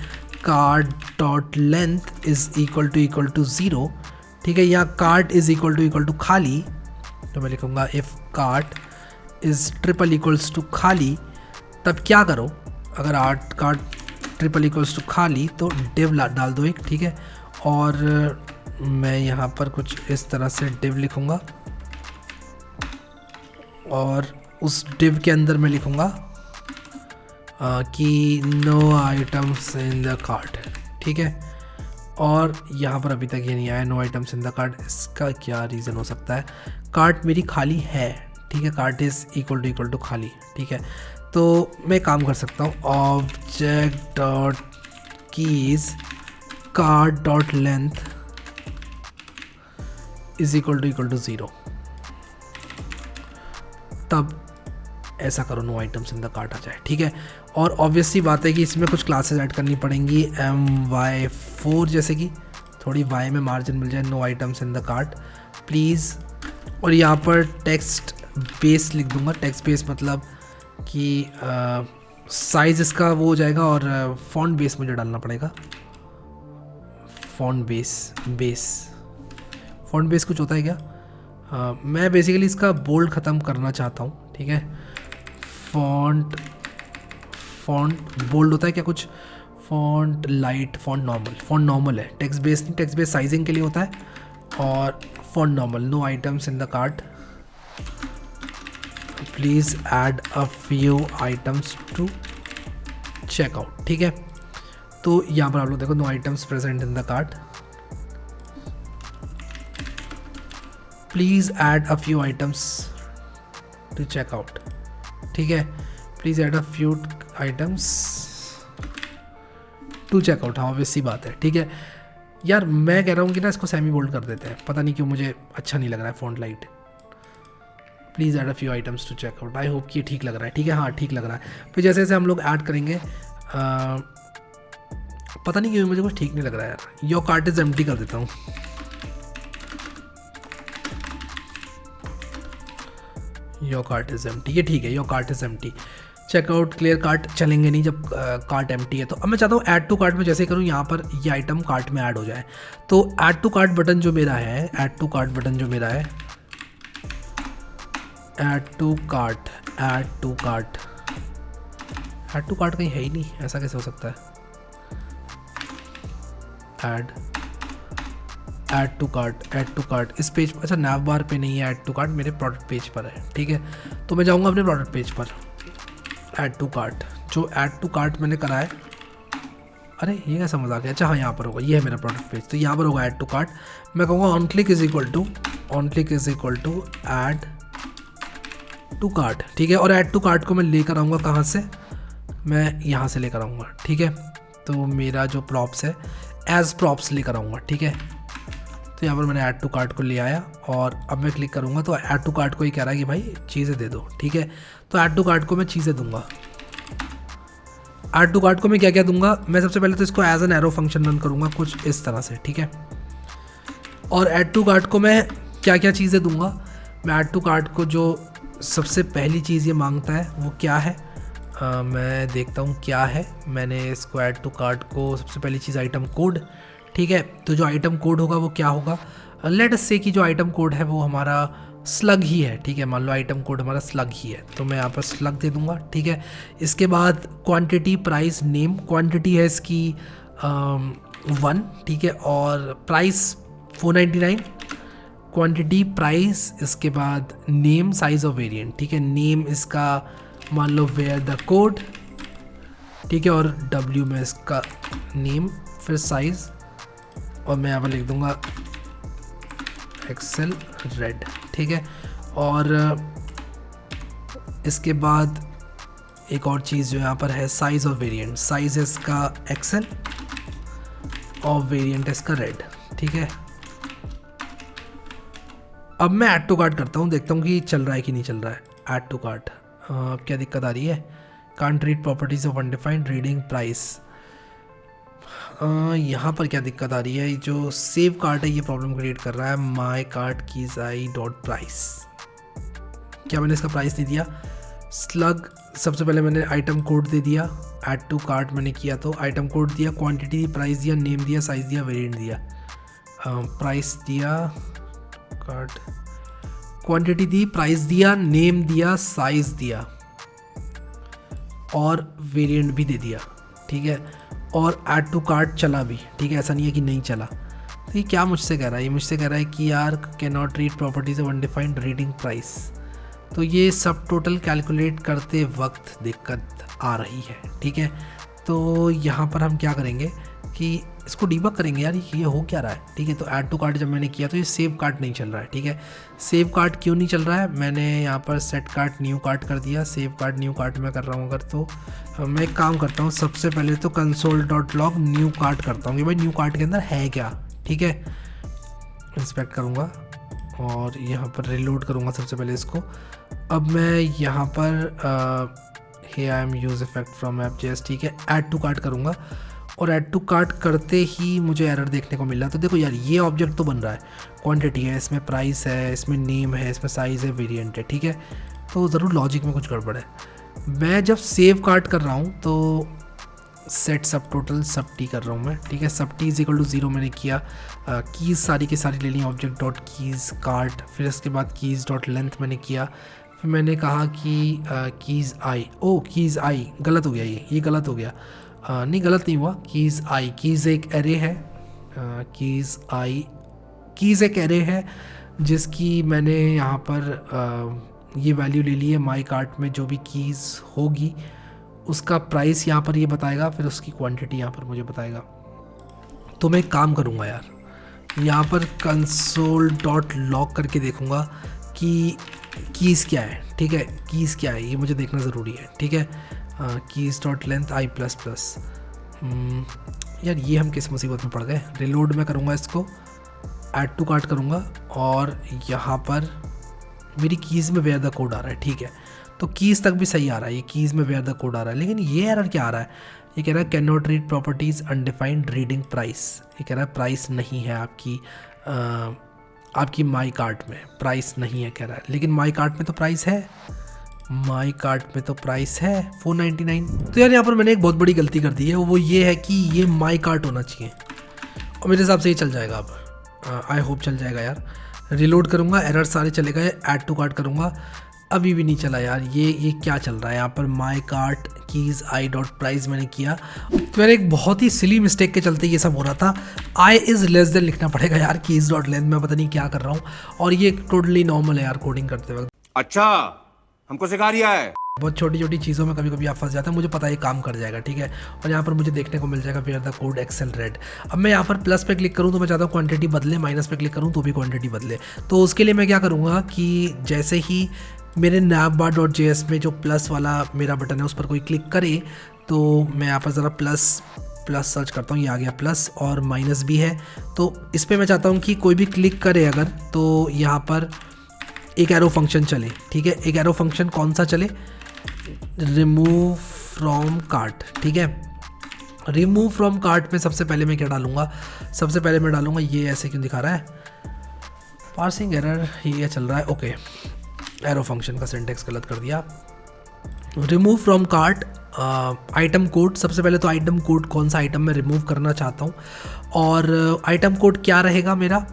cart dot length is equal to 0, ठीक है, या कार्ट इज़ इक्वल टू खाली, तो मैं लिखूँगा if cart is triple equals to खाली, तब क्या करो, अगर कार्ट ट्रिपल इक्वल्स टू खाली तो डिव डाल दो एक, ठीक है। और मैं यहाँ पर कुछ इस तरह से डिव लिखूँगा और उस डिव के अंदर मैं लिखूँगा कि no items in the cart, ठीक है। और यहाँ पर अभी तक ये नहीं आया no items in the cart, इसका क्या रीज़न हो सकता है, कार्ट मेरी खाली है, ठीक है, कार्ट इज़ इक्वल टू खाली, ठीक है। तो मैं काम कर सकता हूँ object dot keys cart dot length is equal to 0, तब ऐसा करो no items in the cart आ जाए, ठीक है। और ऑब्वियसली बात है कि इसमें कुछ क्लासेस ऐड करनी पड़ेंगी, MY4 जैसे कि थोड़ी y में मार्जिन मिल जाए, no items in the cart please. और यहाँ पर टेक्स्ट बेस लिख दूंगा, टेक्स्ट बेस मतलब कि साइज़ इसका वो हो जाएगा, और फॉन्ट बेस मुझे डालना पड़ेगा, फॉन्ट बेस कुछ होता है क्या, मैं बेसिकली इसका बोल्ड ख़त्म करना चाहता हूँ, ठीक है। फॉन्ट बोल्ड होता है क्या कुछ, फॉन्ट लाइट, फॉन्ट नॉर्मल है, टेक्स्ट बेस नहीं, टेक्स्ट बेस साइजिंग के लिए होता है, और font normal, no items in the cart please add a few items to checkout, ठीक है। तो यहाँ पर आप लोग देखो no items present in the cart, please add a few items to checkout, ठीक है, please add a few items to checkout, हाँ ऑब्वियस सी बात है, ठीक है। यार मैं कह रहा हूँ कि ना इसको सेमी बोल्ड कर देते हैं, पता नहीं क्यों मुझे अच्छा नहीं लग रहा है font light, please add a few items to checkout, I hope कि ठीक लग रहा है, ठीक है, हाँ ठीक लग रहा है। फिर जैसे जैसे हम लोग ऐड करेंगे, पता नहीं क्यों मुझे कुछ ठीक नहीं लग रहा है यार, योर कार्ट इज एम्प्टी कर देता हूँ, योर कार्ट इज़ एम्प्टी, ये ठीक है, your cart is empty. Checkout clear cart चलेंगे नहीं जब कार्ट एम्प्टी है। तो अब मैं चाहता हूँ ऐड टू कार्ट में जैसे करूँ यहाँ पर ये आइटम कार्ट में ऐड हो जाए। तो ऐड टू कार्ट बटन जो मेरा है, add to cart, add add to cart कहीं है ही नहीं, ऐसा कैसे हो सकता है? ऐड टू कार्ट इस पेज पर, अच्छा नैव बार पे नहीं है ऐड टू कार्ट, मेरे प्रोडक्ट पेज पर है, ठीक है। तो मैं जाऊँगा अपने प्रोडक्ट पेज पर, ऐड टू कार्ट, जो ऐड टू कार्ट मैंने करा है, अरे ये कैसा मजाक है, अच्छा हाँ यहाँ पर होगा, ये है मेरा प्रोडक्ट पेज, तो यहाँ पर होगा ऐड टू कार्ट। मैं कहूँगा on click is equal to add to cart, ठीक है। और ऐड टू कार्ट को मैं लेकर आऊँगा कहाँ से, मैं यहाँ से लेकर आऊँगा, ठीक है। तो मेरा जो प्रॉप्स है एज प्रॉप्स लेकर आऊँगा, ठीक है। तो यहाँ पर मैंने ऐड टू कार्ट को ले आया और अब मैं क्लिक करूँगा तो ऐड टू कार्ट को ही कह रहा है कि भाई चीज़ें दे दो, ठीक है। तो ऐड टू कार्ट को मैं चीज़ें दूंगा। ऐड टू कार्ट को मैं क्या क्या दूंगा, मैं सबसे पहले तो इसको as an arrow function run करूँगा कुछ इस तरह से, ठीक है। और ऐड टू कार्ट को मैं क्या क्या चीज़ें दूंगा, मैं ऐड टू कार्ट को जो सबसे पहली चीज़ ये मांगता है वो क्या है, मैं देखता हूँ क्या है। मैंने इसको ऐड टू कार्ट को सबसे पहली चीज़ आइटम कोड, ठीक है। तो जो आइटम कोड होगा वो क्या होगा, लेट अस से कि जो आइटम कोड है वो हमारा स्लग ही है, ठीक है। मान लो आइटम कोड हमारा स्लग ही है, तो मैं यहाँ पर स्लग दे दूंगा, ठीक है। इसके बाद क्वांटिटी प्राइस नेम, क्वांटिटी है इसकी 1, ठीक है। और प्राइस 499, क्वांटिटी प्राइस, इसके बाद नेम साइज ऑफ वेरिएंट, ठीक है। नेम इसका मान लो वेयर द कोड, ठीक है। और W में इसका नेम, फिर साइज, और मैं यहाँ पर लिख दूंगा एक्सेल रेड, ठीक है। और इसके बाद एक और चीज़ जो यहाँ पर है साइज ऑफ वेरिएंट, साइज है इसका एक्सेल और वेरिएंट है इसका रेड, ठीक है। अब मैं ऐड टू कार्ट करता हूँ, देखता हूँ कि चल रहा है कि नहीं चल रहा है। ऐड टू कार्ट क्या दिक्कत आ रही है, can't read properties of undefined reading price, यहाँ पर क्या दिक्कत आ रही है, जो सेव कार्ट है ये प्रॉब्लम क्रिएट कर रहा है। My cart keys i dot price, क्या मैंने इसका प्राइस नहीं दिया। स्लग सबसे पहले मैंने आइटम कोड दे दिया, ऐड टू कार्ट मैंने किया तो आइटम कोड दिया, क्वांटिटी दी, प्राइस दिया, नेम दिया, साइज दिया, वेरिएंट दिया, प्राइस दिया, कार्ट क्वांटिटी दी, प्राइस दिया, नेम दिया, साइज दिया और वेरिएंट भी दे दिया, ठीक है। और ऐड टू कार्ट चला भी, ठीक है, ऐसा नहीं है कि नहीं चला। तो ये क्या मुझसे कह रहा है, ये मुझसे कह रहा है कि यार can not read properties of undefined reading price. तो ये सब टोटल कैलकुलेट करते वक्त दिक्कत आ रही है, ठीक है। तो यहाँ पर हम क्या करेंगे कि इसको डीबग करेंगे यार ये हो क्या रहा है, ठीक है। तो ऐड टू कार्ट जब मैंने किया तो ये सेव कार्ट नहीं चल रहा है, ठीक है। सेव कार्ट क्यों नहीं चल रहा है, मैंने यहाँ पर सेट कार्ट न्यू कार्ट कर दिया, सेव कार्ट न्यू कार्ट में कर रहा हूँ अगर, तो मैं एक काम करता हूँ, सबसे पहले तो console.log न्यू कार्ट करता हूँ कि भाई न्यू कार्ट के अंदर है क्या, ठीक है। इंस्पेक्ट करूँगा और यहाँ पर रिलोड करूँगा सबसे पहले इसको। अब मैं यहाँ पर hey I am use effect from app.js, ठीक है, ऐड टू कार्ट करूँगा और ऐड टू कार्ट करते ही मुझे एरर देखने को मिल रहा है। तो देखो यार ये ऑब्जेक्ट तो बन रहा है, क्वांटिटी है, इसमें प्राइस है, इसमें नेम है, इसमें साइज़ है, वेरिएंट है, ठीक है। तो ज़रूर लॉजिक में कुछ गड़बड़ है। मैं जब सेव कार्ट कर रहा हूँ तो सेट सब टोटल सब टी कर रहा हूँ मैं, ठीक है। सब टी इज इक्वल टू 0 मैंने किया, कीज़ सारी की सारी ले ली, ऑब्जेक्ट डॉट कीज़ कार्ट, फिर इसके बाद कीज़ डॉट लेंथ मैंने किया, फिर मैंने कहा कि कीज़ आई, ओ कीज़ आई गलत हो गया, ये गलत हो गया, नहीं गलत नहीं हुआ, कीज़ आई, कीज़ एक एरे है, कीज़ आई, कीज़ एक एरे है जिसकी मैंने यहाँ पर ये वैल्यू ले ली है। माई कार्ट में जो भी कीज़ होगी उसका प्राइस यहाँ पर ये बताएगा, फिर उसकी क्वांटिटी यहाँ पर मुझे बताएगा। तो मैं एक काम करूँगा यार, यहाँ पर console.log करके देखूँगा कि कीज़ क्या है, ठीक है, कीज़ क्या है ये मुझे देखना ज़रूरी है, ठीक है। कीज़ डॉट लेंथ आई प्लस प्लस, यार ये हम किस मुसीबत में पड़ गए। रिलोड में करूँगा इसको, ऐड टू कार्ट करूँगा और यहाँ पर मेरी कीज़ में वेयर द कोड आ रहा है, ठीक है। तो कीज़ तक भी सही आ रहा है, ये कीज़ में वेयर द कोड आ रहा है, लेकिन ये एरर क्या आ रहा है, ये कह रहा है can not read properties undefined reading price. ये कह रहा है प्राइस नहीं है आपकी माई कार्ट में, प्राइस नहीं है कह रहा है, लेकिन माई कार्ट में तो प्राइस है, माई कार्ट में तो प्राइस है 499। तो यार यहाँ पर मैंने एक बहुत बड़ी गलती कर दी है, वो ये है कि ये माई कार्ट होना चाहिए और मेरे हिसाब से ये चल जाएगा, अब आई होप चल जाएगा यार। रिलोड करूँगा, एरर सारे चले गए, ऐड टू कार्ट करूँगा, अभी भी नहीं चला यार, ये क्या चल रहा है यहाँ पर। My cart keys i dot price मैंने किया, तो मेरे एक बहुत ही सिली मिस्टेक के चलते ये सब हो रहा था। आई इज़ लेस देन लिखना पड़ेगा यार, कीज़ डॉट लेंथ, मैं पता नहीं क्या कर रहा हूँ। और ये टोटली नॉर्मल है यार कोडिंग करते वक्त। अच्छा, हमको सिखा रिया है। बहुत छोटी छोटी चीज़ों में कभी कभी आप फंस जाते हैं, मुझे पता है ये काम कर जाएगा, ठीक है। और यहाँ पर मुझे देखने को मिल जाएगा where the code excel red. अब मैं यहाँ पर प्लस पे क्लिक करूँ तो मैं चाहता हूँ क्वांटिटी बदले, माइनस पे क्लिक करूँ तो भी क्वांटिटी बदले। तो उसके लिए मैं क्या करूँगा कि जैसे ही मेरे navbar.js में जो प्लस वाला मेरा बटन है उस पर कोई क्लिक करे, तो मैं यहाँ पर ज़रा प्लस सर्च करता हूँ, ये आ गया प्लस, और माइनस भी है। तो इस पर मैं चाहता हूँ कि कोई भी क्लिक करे अगर, तो यहाँ पर एक एरो फंक्शन चले, ठीक है। एक एरो फंक्शन कौन सा चले, रिमूव फ्रॉम कार्ट, ठीक है। रिमूव फ्रॉम कार्ट में सबसे पहले मैं क्या डालूंगा, सबसे पहले मैं डालूंगा, ये ऐसे क्यों दिखा रहा है, पार्सिंग एरर ये चल रहा है, ओके। एरो फंक्शन का सिंटेक्स गलत कर दिया। Remove from cart, item code, सबसे पहले तो आइटम कोड कौन सा आइटम मैं रिमूव करना चाहता हूँ, और आइटम कोड क्या रहेगा मेरा,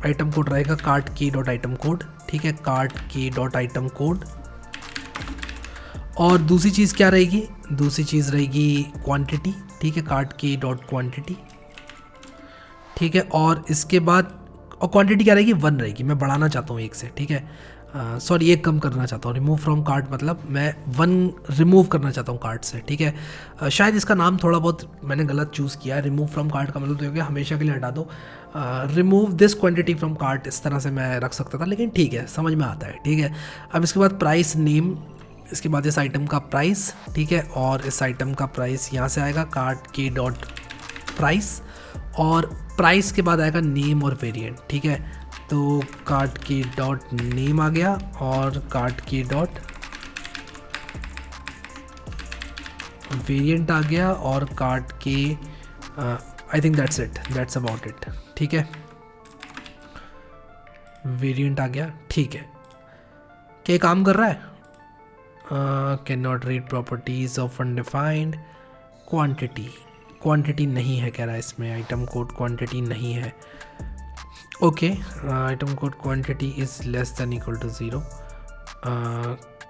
आइटम कोड रहेगा कार्ट की डॉट आइटम कोड, ठीक है, कार्ट की डॉट आइटम कोड। और दूसरी चीज़ क्या रहेगी, दूसरी चीज़ रहेगी क्वांटिटी, ठीक है, कार्ट की डॉट क्वांटिटी, ठीक है। और इसके बाद, और क्वांटिटी क्या रहेगी, 1 रहेगी, मैं बढ़ाना चाहता हूँ 1 से, ठीक है, सॉरी 1 कम करना चाहता हूँ। रिमूव फ्रॉम कार्ट मतलब मैं 1 रिमूव करना चाहता हूँ कार्ट से, ठीक है। शायद इसका नाम थोड़ा बहुत मैंने गलत चूज़ किया है। रिमूव फ्रॉम कार्ट का मतलब तो क्या, हमेशा के लिए हटा दो। Remove this quantity from cart, इस तरह से मैं रख सकता था, लेकिन ठीक है, समझ में आता है, ठीक है। अब इसके बाद प्राइस नेम, इसके बाद इस आइटम का प्राइस, ठीक है, और इस आइटम का प्राइस यहाँ से आएगा कार्ट की डॉट प्राइस, और प्राइस के बाद आएगा नेम और वेरिएंट, ठीक है। तो कार्ट की डॉट नेम आ गया और कार्ट की डॉट वेरिएंट आ गया, और कार्ट की I think that's it, that's about it, ठीक है। वेरिएंट आ गया, ठीक है। क्या काम कर रहा है, can not read properties of undefined, quantity, quantity नहीं है कह रहा है इसमें, आइटम कोड क्वांटिटी नहीं है, okay. Item code quantity is less than equal to 0,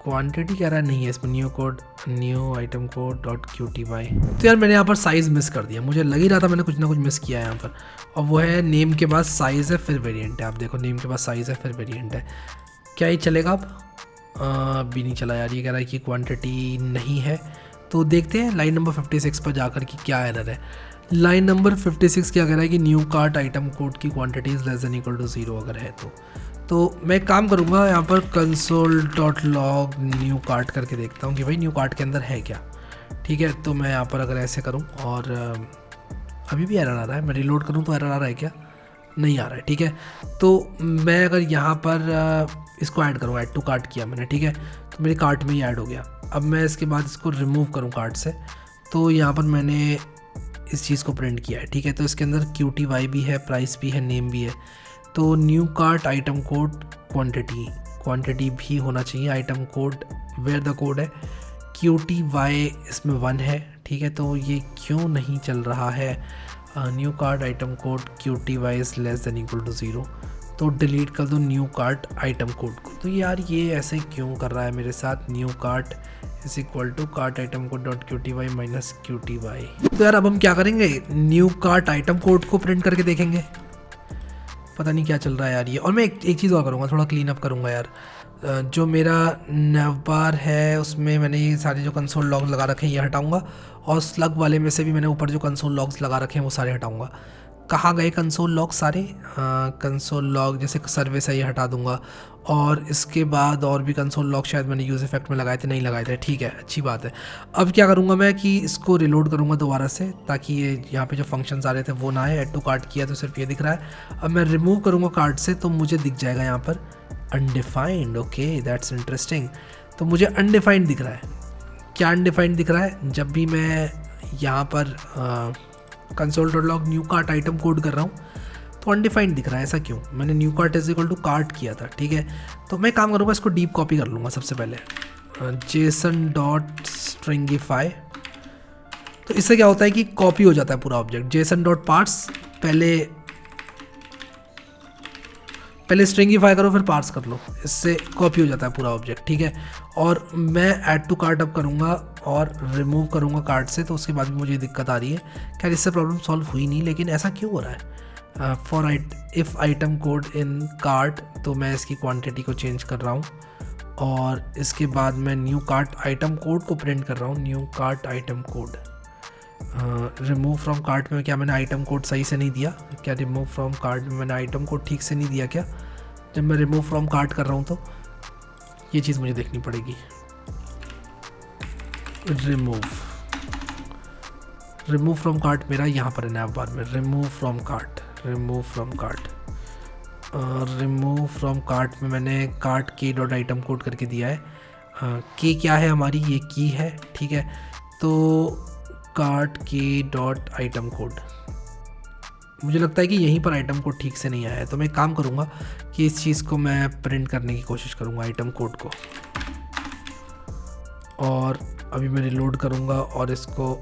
quantity कह रहा है नहीं है इसमें, new code, new item code dot QTY। तो यार मैंने यहाँ पर साइज़ मिस कर दिया, मुझे लग ही रहा था मैंने कुछ ना कुछ मिस किया है यहाँ पर। और वो है नेम के बाद साइज़ है फिर वेरिएंट है, आप देखो नेम के बाद साइज़ है फिर वेरिएंट है, क्या ये चलेगा अब भी नहीं चला यार, ये कह रहा है कि क्वांटिटी नहीं है। तो देखते हैं लाइन नंबर 56 पर जाकर कि क्या एरर है। लाइन नंबर 56 क्या कह रहा है कि न्यू कार्ट आइटम कोड की quantity is less than equal to 0 अगर है तो मैं एक काम करूँगा, यहाँ पर console dot log new cart करके देखता हूँ कि भाई न्यू कार्ट के अंदर है क्या, ठीक है। तो मैं यहाँ पर अगर ऐसे करूँ, और अभी भी एरर आ रहा है, मैं रिलोड करूँ तो एरर आ रहा है क्या, नहीं आ रहा है, ठीक है। तो मैं अगर यहाँ पर इसको ऐड करूँ, ऐड टू कार्ट किया मैंने, ठीक है, तो मेरे कार्ट में ही ऐड हो गया। अब मैं इसके बाद इसको रिमूव करूँ कार्ट से, तो यहाँ पर मैंने इस चीज़ को प्रिंट किया है, ठीक है। तो इसके अंदर QTY भी है, प्राइस भी है, नेम भी है। तो new cart item code quantity भी होना चाहिए, item code where the code है, QTY इसमें 1 है, ठीक है। तो ये क्यों नहीं चल रहा है, new cart item code QTY is less than equal to 0, तो डिलीट कर दो न्यू कार्ट आइटम कोड को। तो यार ये ऐसे क्यों कर रहा है मेरे साथ, new cart is equal to cart item code dot QTY minus QTY। तो यार अब हम क्या करेंगे, न्यू कार्ट आइटम कोड को प्रिंट करके देखेंगे, पता नहीं क्या चल रहा है यार ये। और मैं एक चीज़ और करूँगा, थोड़ा क्लीन अप करूँगा यार। जो मेरा नवबार है उसमें मैंने ये सारे जो कंसोल लॉग लगा रखे हैं ये हटाऊँगा, और स्लग वाले में से भी मैंने ऊपर जो कंसोल लॉग्स लगा रखे हैं वो सारे हटाऊँगा। कहाँ गए कंसोल लॉग सारे, कंसोल लॉग जैसे सर्विस है ये हटा दूंगा, और इसके बाद और भी कंसोल लॉग शायद मैंने यूज़ इफेक्ट में लगाए थे, नहीं लगाए थे, ठीक है, अच्छी बात है। अब क्या करूँगा मैं कि इसको रिलोड करूँगा दोबारा से, ताकि ये यहाँ पे जो फंक्शंस आ रहे थे वो ना आए। ऐड टू कार्ट किया तो सिर्फ ये दिख रहा है। अब मैं रिमूव करूँगा कार्ट से तो मुझे दिख जाएगा यहाँ पर अनडिफाइंड, ओके दैट्स इंटरेस्टिंग। तो मुझे अनडिफाइंड दिख रहा है, क्या अनडिफाइंड दिख रहा है, जब भी मैं यहाँ पर console dot log new cart item code कर रहा हूँ तो अनडिफाइंड दिख रहा है, ऐसा क्यों, मैंने new cart is equal to cart किया था, ठीक है। तो मैं काम करूँगा, इसको डीप कॉपी कर लूँगा सबसे पहले, जेसन डॉट स्ट्रिंगिफाई। तो इससे क्या होता है कि कॉपी हो जाता है पूरा ऑब्जेक्ट। जेसन डॉट पार्ट्स, पहले पहले स्ट्रिंगिफाई करो फिर पार्स कर लो, इससे कॉपी हो जाता है पूरा ऑब्जेक्ट, ठीक है। और मैं ऐड टू कार्ट अब करूँगा और रिमूव करूँगा कार्ट से, तो उसके बाद भी मुझे दिक्कत आ रही है। खैर इससे प्रॉब्लम सॉल्व हुई नहीं, लेकिन ऐसा क्यों हो रहा है? For if item code in cart, तो मैं इसकी क्वांटिटी को चेंज कर रहा हूँ और इसके बाद मैं न्यू कार्ट आइटम कोड को प्रिंट कर रहा हूँ, new cart item code. Remove from cart में क्या मैंने आइटम कोड सही से नहीं दिया क्या? रिमूव फ्रॉम कार्ट में मैंने आइटम कोड ठीक से नहीं दिया क्या? जब मैं रिमूव फ्रॉम कार्ट कर रहा हूँ तो ये चीज़ मुझे देखनी पड़ेगी। रिमूव फ्रॉम कार्ट मेरा यहाँ पर है नैव बार में, remove from cart, remove from cart. Remove from cart में मैंने कार्ट की डॉट आइटम कोड करके दिया है। की क्या है हमारी? ये की है, ठीक है। तो कार्ट की डॉट आइटम कोड, मुझे लगता है कि यहीं पर आइटम कोड ठीक से नहीं आया है, तो मैं एक काम करूँगा कि इस चीज़ को मैं प्रिंट करने की कोशिश करूँगा, आइटम कोड को। और अभी मैं रिलोड करूँगा और इसको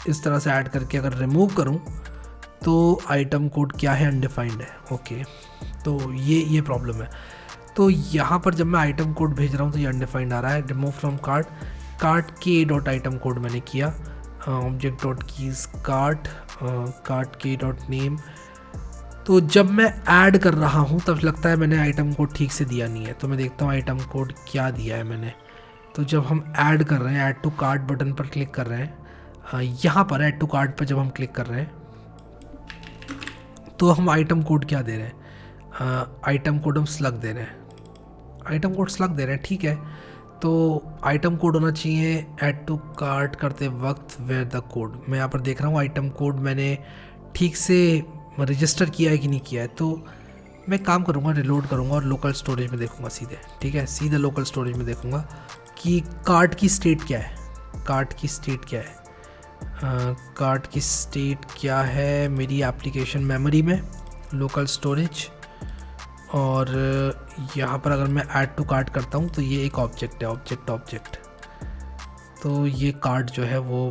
इस तरह से ऐड करके अगर रिमूव करूँ तो आइटम कोड क्या है? अनडिफाइंड है। ओके, तो ये प्रॉब्लम है। तो यहाँ पर जब मैं आइटम कोड भेज रहा हूँ तो ये अनडिफाइंड आ रहा है। रिमूव फ्रॉम कार्ट, कार्ट के डॉट आइटम कोड मैंने किया, object dot keys cart, cart के डॉट नेम। तो जब मैं ऐड कर रहा हूँ तब लगता है मैंने आइटम कोड ठीक से दिया नहीं है, तो मैं देखता हूँ आइटम कोड क्या दिया है मैंने। तो जब हम ऐड कर रहे हैं, ऐड टू कार्ट बटन पर क्लिक कर रहे हैं, यहाँ पर ऐड टू कार्ट पर जब हम क्लिक कर रहे हैं तो हम आइटम कोड क्या दे रहे हैं? आइटम कोड हम स्लग दे रहे हैं, आइटम कोड स्लग दे रहे हैं, ठीक है। तो आइटम कोड होना चाहिए ऐड टू कार्ट करते वक्त वेयर द कोड। मैं यहाँ पर देख रहा हूँ आइटम कोड मैंने ठीक से रजिस्टर किया है कि नहीं किया है। तो मैं काम करूँगा, रिलोड करूँगा और लोकल स्टोरेज में देखूँगा सीधे, ठीक है। सीधे लोकल स्टोरेज में देखूँगा कि कार्ट की स्टेट क्या है, कार्ट की स्टेट क्या है। कार्ट की स्टेट क्या है मेरी एप्लीकेशन मेमोरी में, लोकल स्टोरेज। और यहाँ पर अगर मैं ऐड टू कार्ट करता हूँ तो ये एक ऑब्जेक्ट है, ऑब्जेक्ट। तो ये कार्ट जो है वो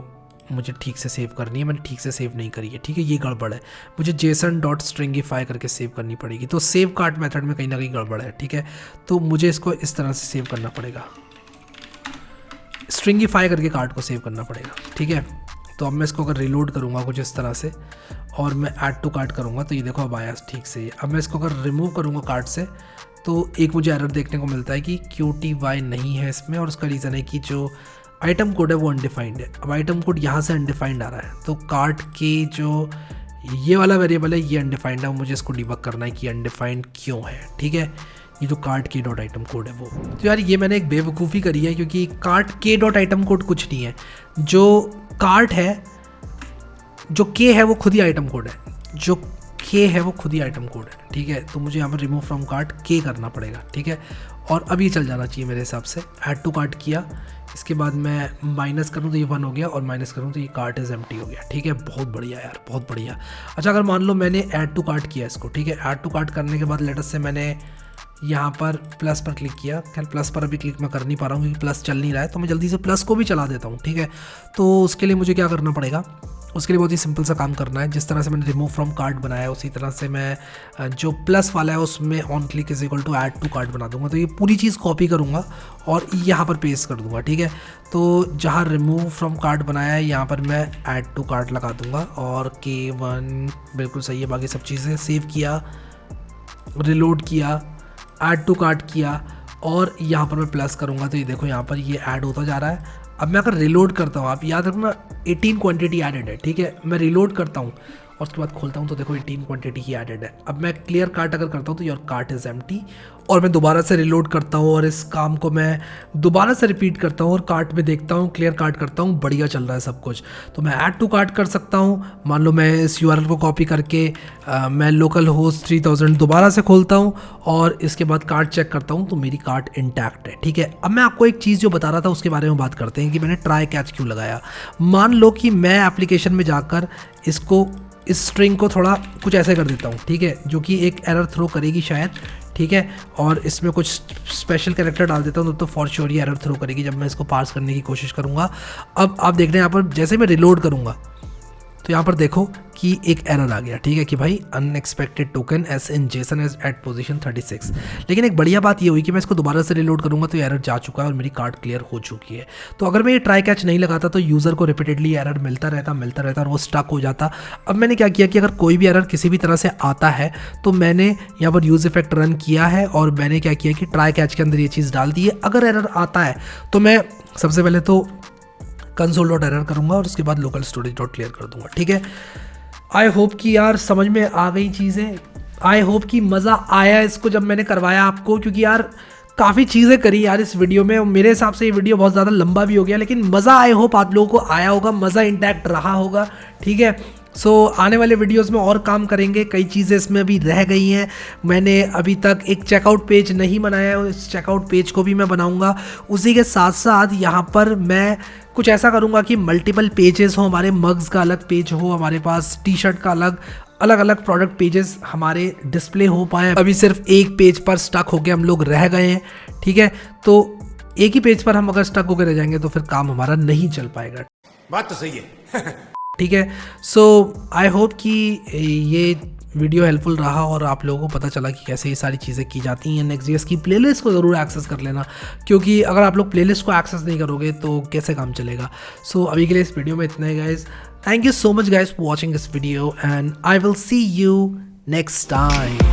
मुझे ठीक से सेव करनी है, मैंने ठीक से सेव नहीं करी है, ठीक है। ये गड़बड़ है, मुझे जेसन डॉट स्ट्रिंगिफाई करके सेव करनी पड़ेगी। तो सेव कार्ट मेथड में कहीं ना कहीं गड़बड़ है, ठीक है। तो मुझे इसको इस तरह से सेव करना पड़ेगा, स्ट्रिंगिफाई करके कार्ट को सेव करना पड़ेगा, ठीक है। तो अब मैं इसको अगर रिलोड करूँगा कुछ इस तरह से और मैं ऐड टू कार्ट करूँगा तो ये देखो अब आया ठीक से। अब मैं इसको अगर रिमूव करूँगा कार्ट से तो एक मुझे एरर देखने को मिलता है कि QTY नहीं है इसमें, और उसका रीज़न है कि जो आइटम कोड है वो अनडिफाइंड है। अब आइटम कोड यहाँ से अनडिफाइंड आ रहा है, तो कार्ट के जो ये वाला वेरिएबल है ये अनडिफाइंड है, मुझे इसको डिबग करना है कि अनडिफाइंड क्यों है, ठीक है। ये जो कार्ट के डॉट आइटम कोड है वो, तो यार ये मैंने एक बेवकूफ़ी करी है, क्योंकि कार्ट के डॉट आइटम कोड कुछ नहीं है, जो कार्ट है, जो के है वो खुद ही आइटम कोड है, जो के है वो खुद ही आइटम कोड है, ठीक है। तो मुझे यहाँ पर रिमूव फ्रॉम कार्ट के करना पड़ेगा, ठीक है। और अब ये चल जाना चाहिए मेरे हिसाब से। ऐड टू कार्ट किया, इसके बाद मैं माइनस करूँ तो ये 1 हो गया, और माइनस करूँ तो ये कार्ट इज़ एम्प्टी हो गया, ठीक है। बहुत बढ़िया यार, बहुत बढ़िया। अच्छा, अगर मान लो मैंने ऐड टू कार्ट किया इसको, ठीक है। ऐड टू कार्ट करने के बाद लेटर से मैंने यहाँ पर प्लस पर क्लिक किया। खैर प्लस पर अभी क्लिक मैं कर नहीं पा रहा हूँ क्योंकि प्लस चल नहीं रहा है, तो मैं जल्दी से प्लस को भी चला देता हूँ, ठीक है। तो उसके लिए मुझे क्या करना पड़ेगा? उसके लिए बहुत ही सिंपल सा काम करना है। जिस तरह से मैंने रिमूव फ्रॉम कार्ट बनाया उसी तरह से मैं जो प्लस वाला है उसमें on click is equal to add to cart बना दूंगा। तो ये पूरी चीज़ कॉपी करूँगा और यहाँ पर पेस्ट कर दूंगा, ठीक है। तो जहाँ रिमूव फ्रॉम कार्ट बनाया है यहाँ पर मैं ऐड टू कार्ट लगा दूंगा, और K1 बिल्कुल सही है। बाकी सब चीज़ें सेव किया, रिलोड किया, ऐड टू कार्ट किया, और यहाँ पर मैं प्लस करूँगा तो ये देखो यहाँ पर ये ऐड होता जा रहा है। अब मैं अगर रिलोड करता हूँ, आप याद रखना 18 क्वांटिटी एडेड है, ठीक है। मैं रिलोड करता हूँ और उसके बाद खोलता हूँ तो देखो 18 क्वांटिटी ही एडेड है। अब मैं क्लियर कार्ट अगर करता हूँ तो योर कार्ट इज़ एम्प्टी, और मैं दोबारा से रिलोड करता हूँ और इस काम को मैं दोबारा से रिपीट करता हूँ और कार्ट में देखता हूँ, क्लियर कार्ट करता हूँ, बढ़िया चल रहा है सब कुछ। तो मैं ऐड टू कार्ट कर सकता हूँ। मान लो मैं इस URL को कॉपी करके मैं लोकल होस्ट 3000 दोबारा से खोलता हूँ और इसके बाद कार्ट चेक करता हूँ तो मेरी कार्ट इंटैक्ट है, ठीक है। अब मैं आपको एक चीज़ जो बता रहा था उसके बारे में बात करते हैं कि मैंने ट्राई कैच क्यों लगाया। मान लो कि मैं एप्लीकेशन में जाकर इसको, इस स्ट्रिंग को थोड़ा कुछ ऐसे कर देता हूँ, ठीक है, जो कि एक एरर थ्रो करेगी शायद, ठीक है। और इसमें कुछ स्पेशल कैरेक्टर डाल देता हूँ तो फॉर श्योर ये एरर थ्रो करेगी जब मैं इसको पार्स करने की कोशिश करूँगा। अब आप देख रहे हैं यहाँ पर जैसे मैं रिलोड करूँगा तो यहाँ पर देखो कि एक एरर आ गया, ठीक है, कि भाई अनएक्सपेक्टेड टोकन एस इन जेसन एज एट पोजीशन 36। लेकिन एक बढ़िया बात ये हुई कि मैं इसको दोबारा से रिलोड करूँगा तो एरर जा चुका है और मेरी कार्ड क्लियर हो चुकी है। तो अगर मैं ये ट्राई कैच नहीं लगाता तो यूज़र को रिपीटेडली एरर मिलता रहता और वो स्टक हो जाता। अब मैंने क्या किया कि अगर कोई भी एरर किसी भी तरह से आता है तो मैंने यहाँ पर यूज़ इफेक्ट रन किया है और मैंने क्या किया कि ट्राई कैच के अंदर ये चीज़ डाल दी है। अगर एरर आता है तो मैं सबसे पहले तो console.error करूँगा और उसके बाद लोकल स्टोरेज डॉट क्लियर कर दूंगा, ठीक है। आई होप कि यार समझ में आ गई चीज़ें, आई होप कि मज़ा आया इसको जब मैंने करवाया आपको, क्योंकि यार काफ़ी चीज़ें करी यार इस वीडियो में। मेरे हिसाब से ये वीडियो बहुत ज़्यादा लंबा भी हो गया, लेकिन मज़ा आई होप आप लोगों को आया होगा, मज़ा इंटैक्ट रहा होगा, ठीक है। सो आने वाले वीडियोस में और काम करेंगे, कई चीज़ें इसमें अभी रह गई हैं। मैंने अभी तक एक चेकआउट पेज नहीं बनाया है, इस चेकआउट पेज को भी मैं बनाऊंगा। उसी के साथ साथ यहाँ पर मैं कुछ ऐसा करूँगा कि मल्टीपल पेजेस हो, हमारे मग्स का अलग पेज हो, हमारे पास टी शर्ट का अलग अलग प्रोडक्ट पेजेस हमारे डिस्प्ले हो पाए। अभी सिर्फ एक पेज पर स्टक होकर हम लोग रह गए हैं, ठीक है। तो एक ही पेज पर हम अगर स्टक होकर रह जाएंगे तो फिर काम हमारा नहीं चल पाएगा। बात तो सही है। ठीक है। सो आई होप कि ये वीडियो हेल्पफुल रहा और आप लोगों को पता चला कि कैसे ये सारी चीज़ें की जाती हैं। नेक्स्ट.js की प्लेलिस्ट को ज़रूर एक्सेस कर लेना, क्योंकि अगर आप लोग प्लेलिस्ट को एक्सेस नहीं करोगे तो कैसे काम चलेगा। सो अभी के लिए इस वीडियो में इतना ही guys. Thank you so much guys for watching this video and I will see you next time.